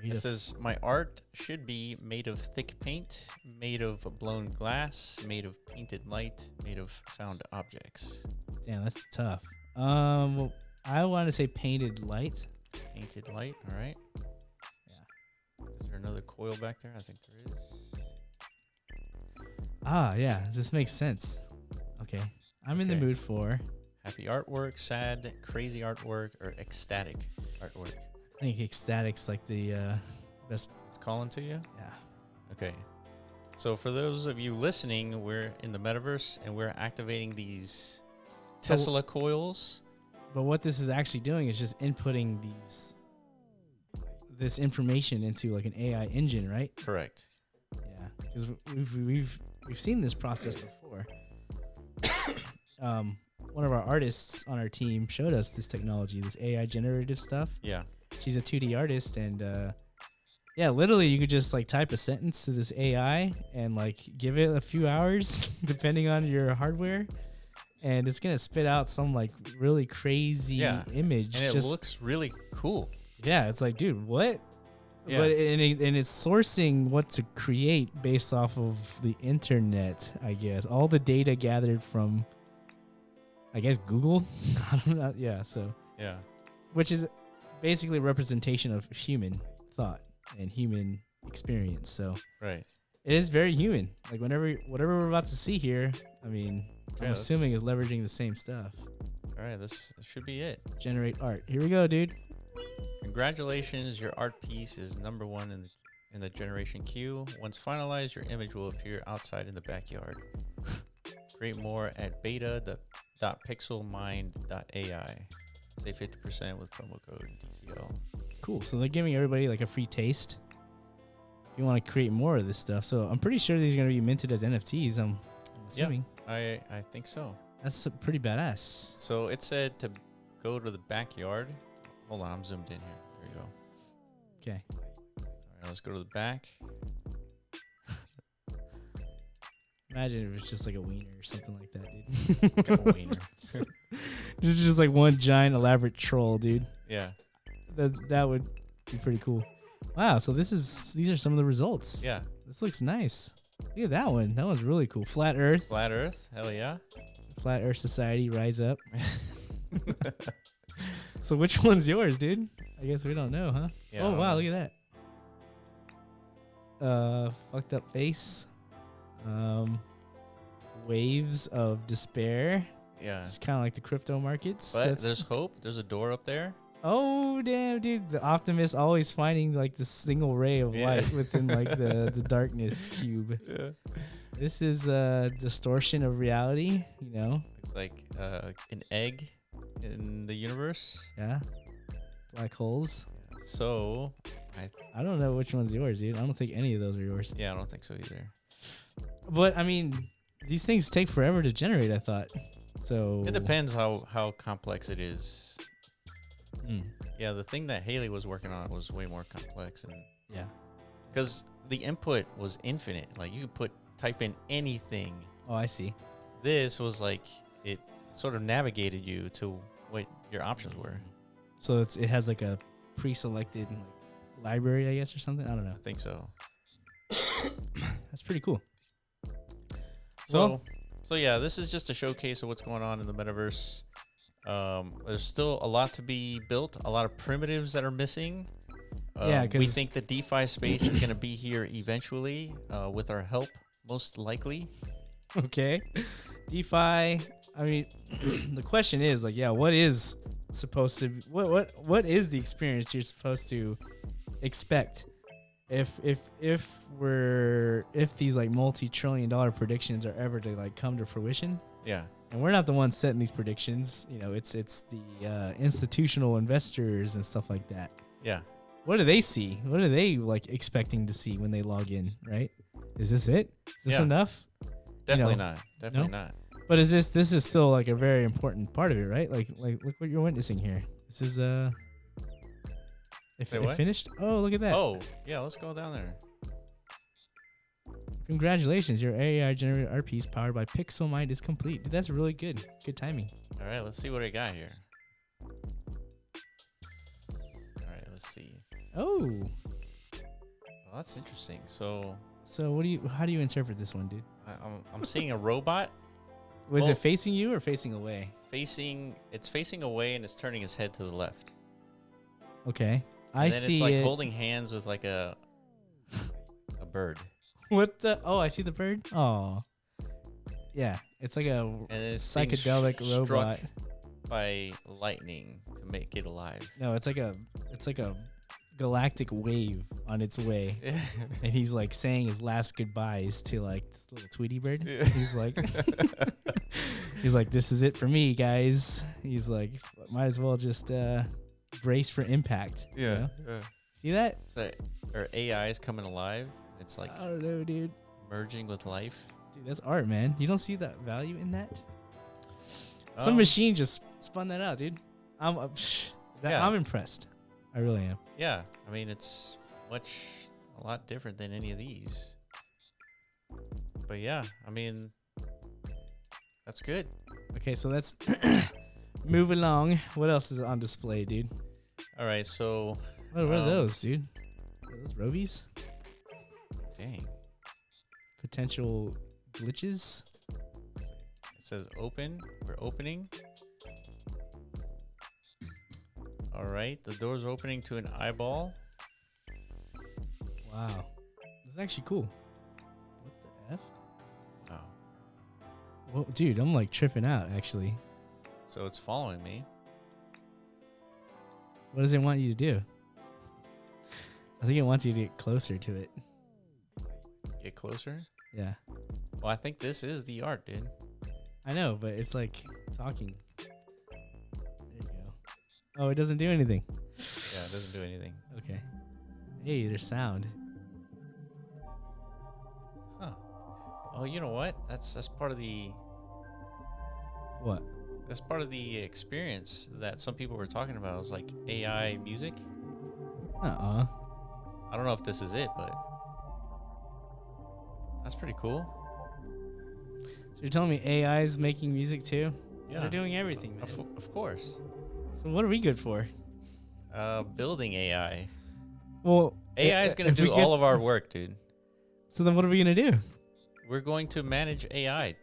It says, my art should be made of thick paint, made of blown glass, made of painted light, made of found objects. Damn, that's tough. Well, I want to say painted light. Painted light, all right. Yeah. Is there another coil back there? I think there is. Ah, yeah, this makes sense. Okay, I'm in the mood for happy artwork, sad, crazy artwork, or ecstatic artwork. I think ecstatic's like the best. It's calling to you? Yeah. Okay. So for those of you listening, we're in the metaverse and we're activating these Tesla coils. But what this is actually doing is just inputting this information into like an AI engine, right? Correct. Yeah, because we've seen this process before. One of our artists on our team showed us this technology, this AI generative stuff. Yeah. She's a 2D artist, and yeah, literally you could just like type a sentence to this AI and like give it a few hours depending on your hardware, and it's gonna spit out some like really crazy image. And it looks really cool. Yeah, it's like, dude, what? Yeah. But and it's sourcing what to create based off of the internet, I guess. All the data gathered from, I guess, Google. I don't know. Yeah, so. Yeah. Which is basically a representation of human thought and human experience. So. Right. It is very human. Like whatever we're about to see here, I mean, I'm assuming is leveraging the same stuff. All right, this should be it. Generate art. Here we go, dude. Congratulations, your art piece is #1 in the generation queue. Once finalized, your image will appear outside in the backyard. Create more at beta.pixelmind.ai. Save 50% with promo code DCL. Cool. So they're giving everybody like a free taste if you want to create more of this stuff. So I'm pretty sure these are going to be minted as NFTs. I'm assuming. I think so. That's pretty badass. So it said to go to the backyard. Hold on, I'm zoomed in here. There we go. Okay. All right, let's go to the back. Imagine if it was just like a wiener or something like that, dude. A wiener. It's just like one giant elaborate troll, dude. Yeah. That would be pretty cool. Wow, so these are some of the results. Yeah. This looks nice. Look at that one. That one's really cool. Flat Earth. Flat Earth. Hell yeah. Flat Earth Society, rise up. So which one's yours, dude? I guess we don't know, huh? Yeah, oh wow, look at that. Fucked up face. Waves of despair. Yeah. It's kind of like the crypto markets. But there's hope. There's a door up there. Oh damn, dude! The optimist always finding like the single ray of light within like the darkness cube. Yeah. This is a distortion of reality. You know. It's like an egg in the universe. Yeah. Black holes. So I don't know which one's yours, dude. I don't think any of those are yours. Yeah, I don't think so either. But I mean, these things take forever to generate, I thought. So it depends how complex it is. Mm. Yeah, the thing that Haley was working on was way more complex, and yeah, because the input was infinite. Like you could type in anything. Oh, I see. This was like it sort of navigated you to what your options were. So it has like a pre-selected like, library, I guess, or something. I don't know. I think so. That's pretty cool. So yeah, this is just a showcase of what's going on in the metaverse. There's still a lot to be built, a lot of primitives that are missing. We think the DeFi space is going to be here eventually with our help, most likely. Okay. DeFi, I mean, the question is like, yeah, what is supposed to be, what is the experience you're supposed to expect if these like multi-trillion-dollar predictions are ever to like come to fruition? Yeah. And we're not the ones setting these predictions. You know, it's the institutional investors and stuff like that. Yeah. What do they see? What are they like expecting to see when they log in? Right? Is this it? Is this enough? Definitely not. Definitely not. But this is still like a very important part of it, right? Like look what you're witnessing here. This is if it finished. Oh, look at that. Oh, yeah. Let's go down there. Congratulations, your AI generated art piece powered by Pixelmind is complete. Dude, that's really good. Good timing. All right, let's see what I got here. All right, let's see. Oh. Well, that's interesting. So how do you interpret this one, dude? I'm seeing a robot. Was it facing you or facing away? It's facing away and it's turning his head to the left. Okay. And then it's like holding hands with like a bird. What the? Oh, I see the bird. Oh, yeah. It's like a psychedelic robot by lightning to make it alive. No, it's like a galactic wave on its way, and he's like saying his last goodbyes to like this little Tweety bird. Yeah. He's like, this is it for me, guys. He's like, might as well just brace for impact. Yeah. You know? See that? So our AI is coming alive. It's like, I don't know, dude. Merging with life. Dude, that's art, man. You don't see that value in that? Some machine just spun that out, dude. I'm impressed. I really am. Yeah. I mean, it's a lot different than any of these. But yeah, I mean, that's good. Okay, so let's move along. What else is on display, dude? All right, so. What are those, dude? Are those Rovies? Dang. Potential glitches. It says open. We're opening. All right. The door's opening to an eyeball. Wow. This is actually cool. What the F? Wow. Well, dude, I'm like tripping out, actually. So it's following me. What does it want you to do? I think it wants you to get closer to it. Get closer? Yeah. Well, I think this is the art, dude. I know, but it's like talking. There you go. Oh, it doesn't do anything. Yeah, it doesn't do anything. Okay. Hey, there's sound. Oh, you know what? That's part of the What? that's part of the experience that some people were talking about. It was like AI music. Uh-uh. I don't know if this is it, but that's pretty cool. So you're telling me AI is making music too? Yeah, They're doing everything, man. of course. So what are we good for? Building AI. Well, AI is going if to we do get- all of our work, dude. So then what are we going to do? We're going to manage AI.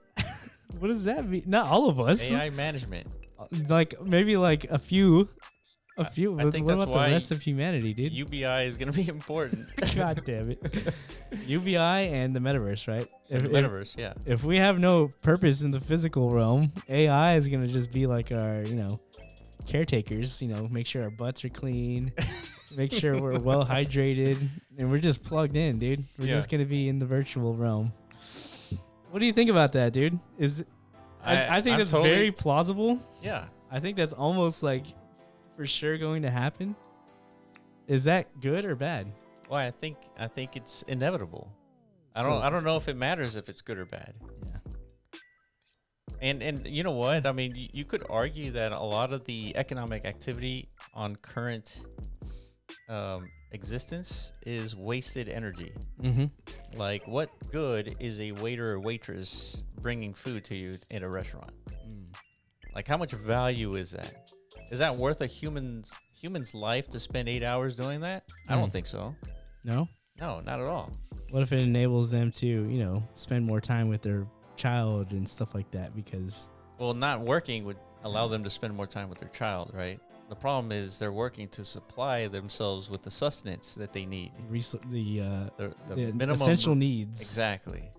What does that mean? Not all of us. AI management. Like maybe like a few. I think what that's about why the rest of humanity, dude? UBI is going to be important. God damn it. UBI and the metaverse, right? The metaverse, yeah. If we have no purpose in the physical realm, AI is going to just be like our, caretakers, make sure our butts are clean, make sure we're well hydrated, and we're just plugged in, dude. We're just going to be in the virtual realm. What do you think about that, dude? I think that's very plausible. Yeah. I think that's almost like for sure going to happen. Is that good or bad? Well, I think it's inevitable. I don't know if it matters if it's good or bad. Yeah. And you know what? I mean, you could argue that a lot of the economic activity on current existence is wasted energy. Mm-hmm. Like, what good is a waiter or waitress bringing food to you in a restaurant? Like, how much value is that? Is that worth a human's life to spend 8 hours doing that? I don't think so. No? No, not at all. What if it enables them to, spend more time with their child and stuff like that? Because Well, not working would allow them to spend more time with their child, right? The problem is they're working to supply themselves with the sustenance that they need. the minimum essential needs. Exactly.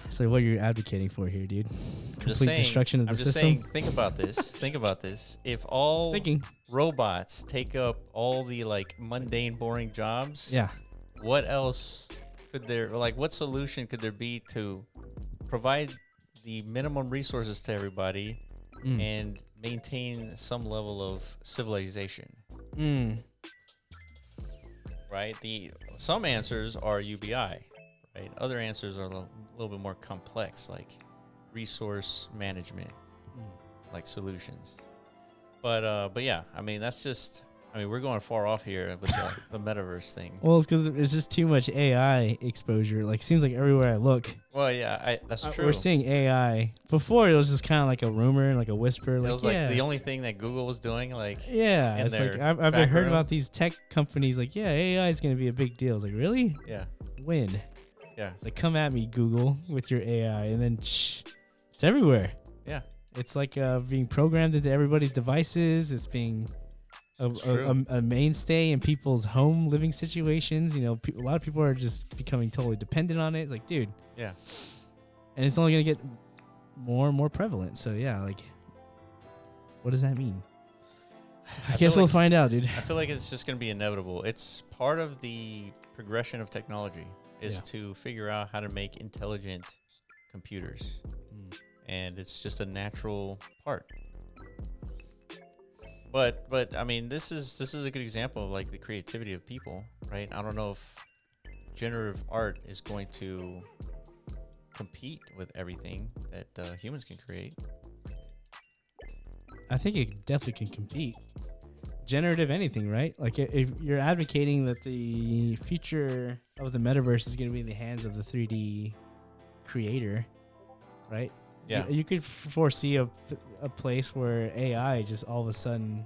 So what you're advocating for here, dude? Complete destruction of the I'm just system. saying, think about this. Think about this. If all robots take up all the mundane, boring jobs, yeah. what else could there what solution could there be to provide the minimum resources to everybody and maintain some level of civilization? Right? Some answers are UBI, right? Other answers are a little bit more complex, like resource management, like solutions. But yeah, I mean, we're going far off here with the metaverse thing. Well, it's because it's just too much AI exposure. Seems like everywhere I look. Well, yeah, that's true. We're seeing AI. Before, it was just kind of like a rumor and like a whisper. It was the only thing that Google was doing. Yeah, it's like I've heard about these tech companies. AI is going to be a big deal. It's like, really? Yeah. When? Yeah. It's like, come at me, Google, with your AI, and then it's everywhere. Yeah. It's like being programmed into everybody's devices. It's being a mainstay in people's home living situations. A lot of people are just becoming totally dependent on it. It's like, dude. Yeah. And it's only going to get more and more prevalent. So, yeah, what does that mean? I guess we'll find out, dude. I feel like it's just going to be inevitable. It's part of the progression of technology is to figure out how to make intelligent computers. And it's just a natural part. But I mean, this is a good example of the creativity of people, right? I don't know if generative art is going to compete with everything that humans can create. I think it definitely can compete. Generative anything, right? If you're advocating that the future of the metaverse is going to be in the hands of the 3D creator, right? Yeah. You could foresee a place where AI just all of a sudden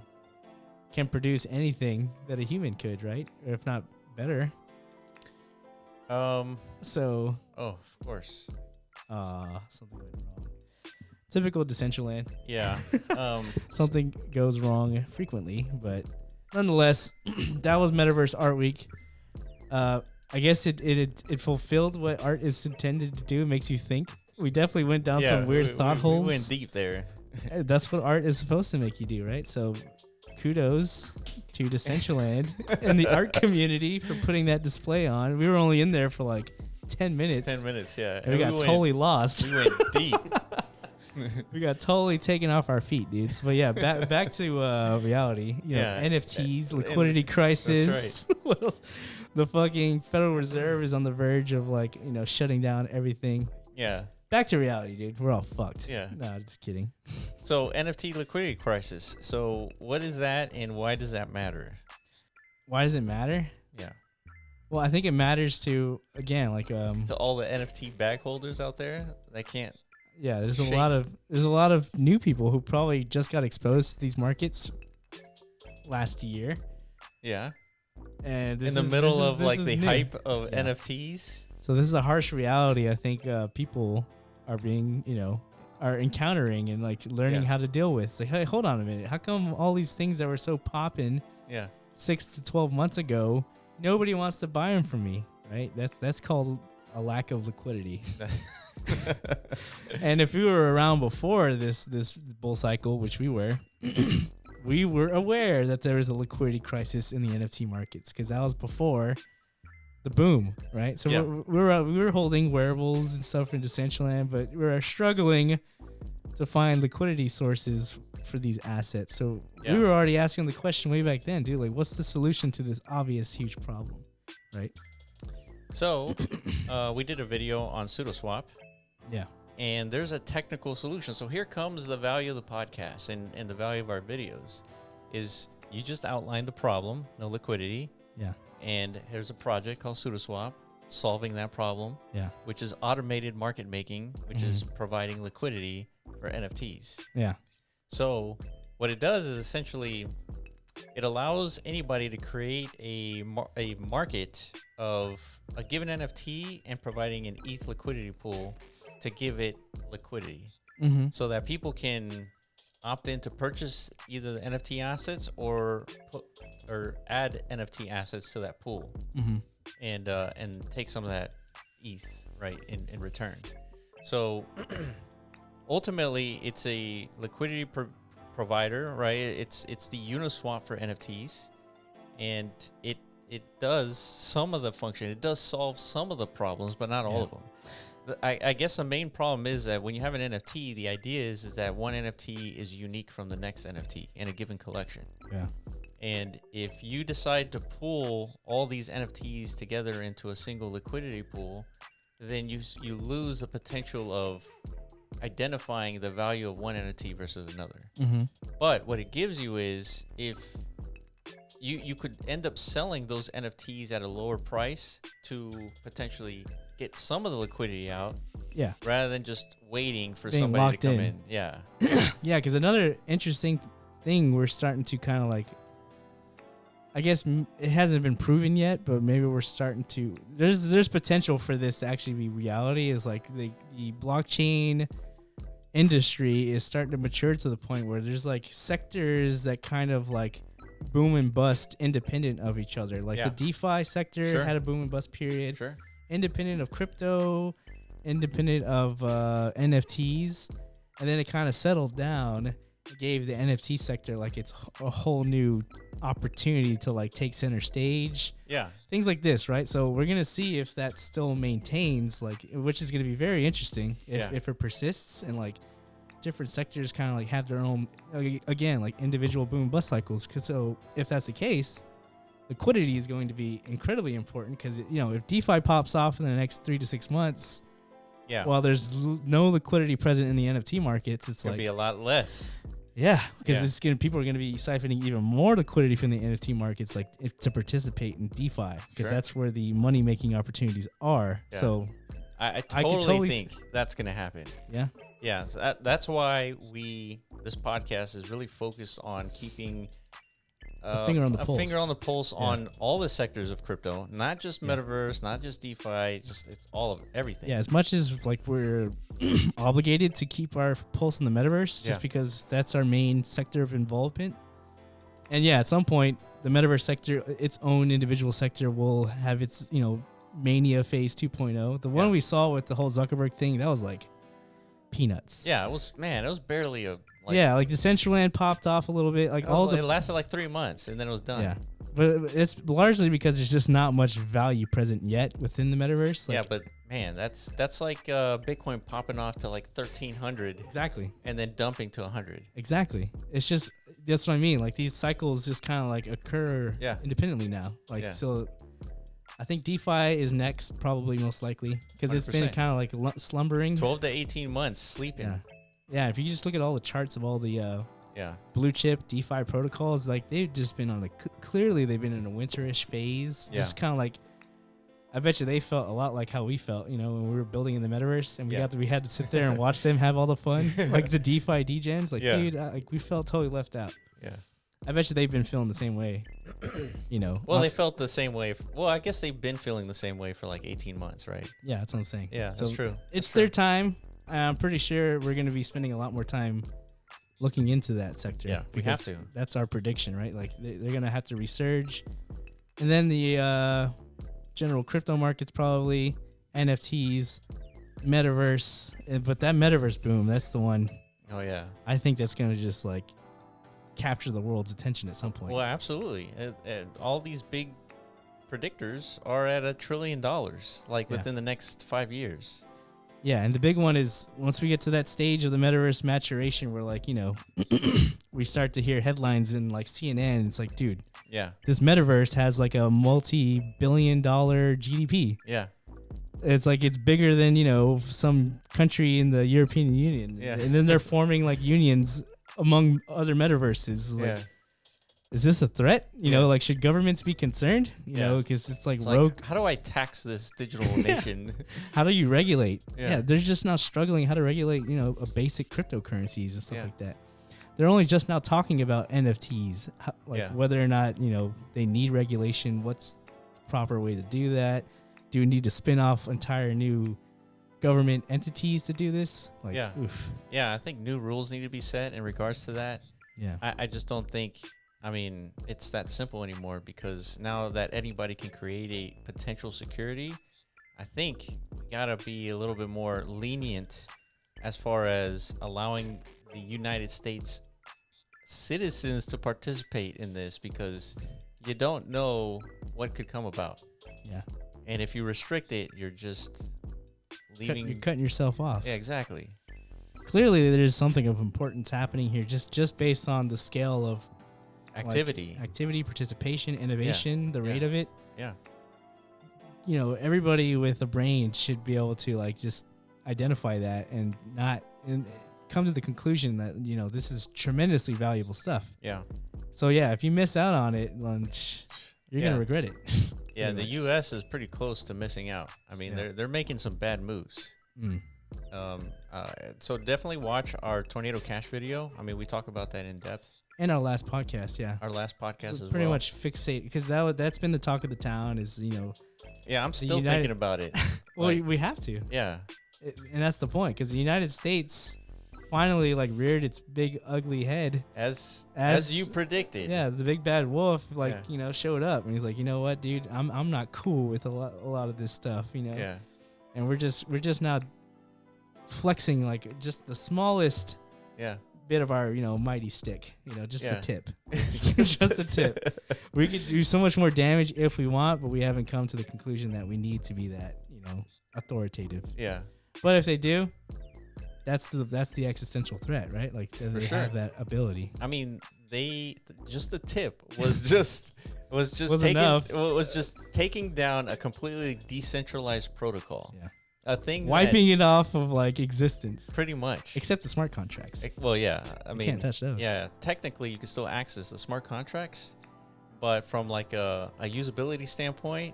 can produce anything that a human could, right? Or if not better. So. Oh, of course. Something went wrong. Typical Decentraland. Yeah. Something goes wrong frequently, but nonetheless, that was Metaverse Art Week. I guess it fulfilled what art is intended to do. It makes you think. We definitely went down some weird thought holes. We went deep there. That's what art is supposed to make you do, right? So kudos to Decentraland and the art community for putting that display on. We were only in there for 10 minutes. 10 minutes, yeah. And we got totally lost. We went deep. We got totally taken off our feet, dudes. But yeah, back to reality. NFTs, liquidity crisis. That's right. What else? The fucking Federal Reserve is on the verge of like, shutting down everything. Yeah. Back to reality, dude. We're all fucked. Yeah. No, just kidding. So NFT liquidity crisis. So what is that and why does that matter? Why does it matter? Yeah. Well, I think it matters to, again, like to all the NFT bag holders out there that can't. Yeah, there's shake. a lot of new people who probably just got exposed to these markets last year. Yeah. And in the middle of like the hype of NFTs. So this is a harsh reality. I think people are being, are encountering and like learning how to deal with. It's like, hey, hold on a minute. How come all these things that were so popping 6 to 12 months ago, nobody wants to buy them from me, right? That's called a lack of liquidity. And if we were around before this bull cycle, which we were, we were aware that there was a liquidity crisis in the NFT markets because that was before the boom, right? So we were holding wearables and stuff in Decentraland, but we were struggling to find liquidity sources for these assets. So we were already asking the question way back then, dude, like, what's the solution to this obvious huge problem, right? So we did a video on SudoSwap. Yeah. And there's a technical solution. So here comes the value of the podcast and the value of our videos is you just outlined the problem, no liquidity. Yeah. And here's a project called SudoSwap solving that problem, which is automated market making, which is providing liquidity for NFTs. Yeah. So what it does is essentially it allows anybody to create a market of a given NFT and providing an ETH liquidity pool to give it liquidity so that people can opt in to purchase either the NFT assets or add NFT assets to that pool and take some of that ETH in return. So ultimately it's a liquidity provider, right? It's the Uniswap for NFTs, and it does some of the function. It does solve some of the problems, but not all of them. I guess the main problem is that when you have an NFT, the idea is that one NFT is unique from the next NFT in a given collection. Yeah. And if you decide to pool all these NFTs together into a single liquidity pool, then you lose the potential of identifying the value of one NFT versus another. But what it gives you is if you could end up selling those NFTs at a lower price to potentially get some of the liquidity out, rather than just waiting for somebody to come in. Yeah, because another interesting thing we're starting to kind of like, I guess it hasn't been proven yet, but maybe we're starting to. There's potential for this to actually be reality. Is like the blockchain industry is starting to mature to the point where there's like sectors that kind of like boom and bust independent of each other. Like the DeFi sector had a boom and bust period. Independent of crypto, independent of NFTs, and then it kind of settled down. It gave the NFT sector like it's a whole new opportunity to like take center stage. Things like this, right? So we're gonna see if that still maintains, like, which is gonna be very interesting if it persists and like different sectors kind of like have their own again like individual boom and bust cycles. Because so if that's the case, liquidity is going to be incredibly important because, if DeFi pops off in the next 3 to 6 months, while there's no liquidity present in the NFT markets, it's going to be a lot less. Because people are going to be siphoning even more liquidity from the NFT markets, like to participate in DeFi, because that's where the money making opportunities are. So I totally think that's going to happen. Yeah. So that's why this podcast is really focused on keeping a finger on the pulse on all the sectors of crypto, not just Metaverse, not just DeFi, it's all of everything. Yeah, as much as like we're obligated to keep our pulse in the Metaverse, just because that's our main sector of involvement. And at some point, the Metaverse sector, its own individual sector, will have its mania phase 2.0. The one we saw with the whole Zuckerberg thing, that was like peanuts. Yeah, it was barely a. Like Decentraland popped off a little bit. Like it lasted like 3 months and then it was done. Yeah, but it's largely because there's just not much value present yet within the metaverse. Like, but man, that's like Bitcoin popping off to like 1,300. Exactly. And then dumping to 100. Exactly. It's just that's what I mean. Like these cycles just kind of like occur independently now. Like so, I think DeFi is next, probably most likely, because it's been kind of like slumbering. 12 to 18 months sleeping. Yeah. If you just look at all the charts of all the blue chip DeFi protocols, like they've just been on clearly they've been in a winterish phase. Just kind of like, I bet you they felt a lot like how we felt, you know, when we were building in the metaverse and we had to sit there and watch them have all the fun, like the DeFi degens. Like, dude, like we felt totally left out. Yeah. I bet you they've been feeling the same way, you know. Well, they felt the same way. Well, I guess they've been feeling the same way for like 18 months, right? Yeah, that's what I'm saying. Yeah, that's true. It's their time. I'm pretty sure we're going to be spending a lot more time looking into that sector. Yeah, we have to. That's our prediction, right? Like they're going to have to resurge. And then the general crypto markets, probably NFTs, Metaverse. But that Metaverse boom, that's the one. Oh, yeah. I think that's going to just like capture the world's attention at some point. Well, absolutely. And all these big predictors are at $1 trillion, like within the next 5 years. Yeah, and the big one is once we get to that stage of the metaverse maturation where, like, you know, we start to hear headlines in like CNN. It's like, dude, this metaverse has like a multi-billion-dollar GDP. Yeah. It's like it's bigger than, you know, some country in the European Union. Yeah. And then they're forming like unions among other metaverses. Like, is this a threat? You know, like, should governments be concerned? You know, because it's like rogue. How do I tax this digital nation? How do you regulate? Yeah, they're just now struggling how to regulate, you know, a basic cryptocurrencies and stuff like that. They're only just now talking about NFTs, whether or not, you know, they need regulation. What's the proper way to do that? Do we need to spin off entire new government entities to do this? Like, I think new rules need to be set in regards to that. Yeah. I just don't think, I mean, it's that simple anymore, because now that anybody can create a potential security, I think we gotta be a little bit more lenient as far as allowing the United States citizens to participate in this, because you don't know what could come about. Yeah. And if you restrict it, you're just leaving. You're cutting yourself off. Yeah, exactly. Clearly, there's something of importance happening here, just based on the scale of activity, participation, innovation, the rate of it. Yeah. You know, everybody with a brain should be able to like just identify that and come to the conclusion that, you know, this is tremendously valuable stuff. Yeah. So yeah, if you miss out on it, you're gonna regret it. Yeah, the U.S. is pretty close to missing out. I mean, they're making some bad moves. So definitely watch our Tornado Cash video. I mean, we talk about that in depth. And our last podcast, Our last podcast as well. Pretty much fixate, because that's been the talk of the town is, you know. Yeah, I'm still thinking about it. Well, we have to. Yeah. And that's the point, because the United States finally like reared its big ugly head. As you predicted. Yeah, the big bad wolf you know, showed up, and he's like, you know what, dude, I'm not cool with a lot of this stuff, you know. Yeah. And we're just now flexing like just the smallest bit of our, you know, mighty stick, you know, just the tip. Just the tip. We could do so much more damage if we want, but we haven't come to the conclusion that we need to be that, you know, authoritative. Yeah. But if they do, that's the existential threat, right? Like they have that ability. I mean, just the tip was just taking down a completely decentralized protocol. Yeah. A thing wiping it off of like existence. Pretty much. Except the smart contracts. Well, yeah. I mean, can't touch those. Yeah. Technically, you can still access the smart contracts, but from like a usability standpoint,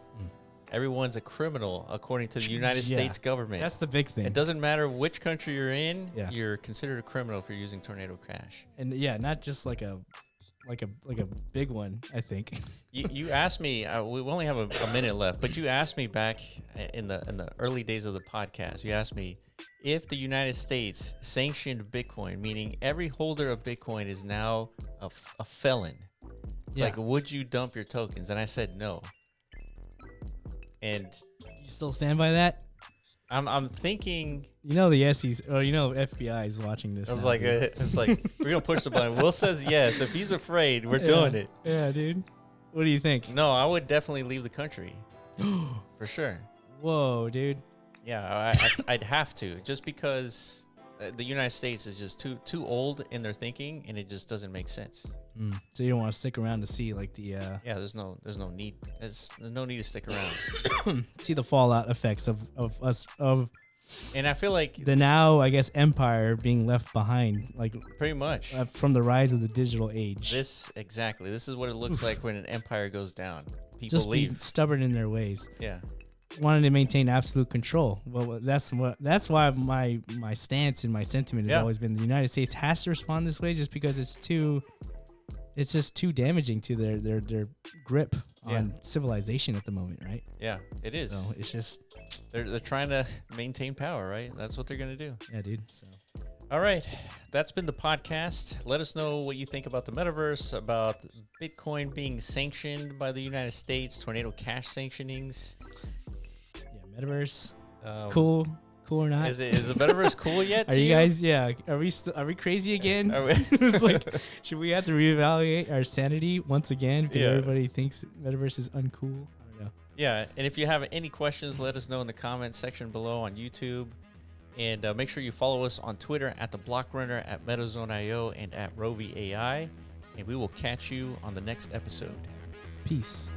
everyone's a criminal according to the United States government. That's the big thing. It doesn't matter which country you're in. You're considered a criminal if you're using Tornado Cash. And not just like a big one, I think. You asked me, we only have a minute left, but you asked me back in the early days of the podcast, you asked me if the United States sanctioned Bitcoin, meaning every holder of Bitcoin is now a felon. It's like, would you dump your tokens? And I said no. And you still stand by that? I'm thinking. You know the SEC, or you know FBI is watching this. It's like we're gonna push the button. Will says yes. If he's afraid, we're doing it. Yeah, dude. What do you think? No, I would definitely leave the country. For sure. Whoa, dude. Yeah, I'd have to, just because the United States is just too old in their thinking, and it just doesn't make sense. So you don't want to stick around to see like the Yeah, there's no need. There's no need to stick around. see the fallout effects of us of And I feel like the now, I guess, empire being left behind, like pretty much from the rise of the digital age. this is what it looks like when an empire goes down. People Just leave. be stubborn in their ways. Yeah. Wanting to maintain absolute control. Well, that's why my stance and my sentiment has always been the United States has to respond this way, just because it's just too damaging to their grip on civilization at the moment, right? Yeah, it is. So it's just they're trying to maintain power, right? That's what they're gonna do. yeah, dude. So All right, that's been the podcast. Let us know what you think about the metaverse, about Bitcoin being sanctioned by the United States, Tornado Cash sanctionings. yeah, metaverse, cool or not? Is the metaverse cool yet? Are you guys? Yeah. Are we crazy again? It's like, should we have to reevaluate our sanity once again because everybody thinks metaverse is uncool? I don't know. Yeah, and if you have any questions, let us know in the comments section below on YouTube. And make sure you follow us on Twitter at The Block Runner, at MetaZone.io, and at RoviAI. And we will catch you on the next episode. Peace.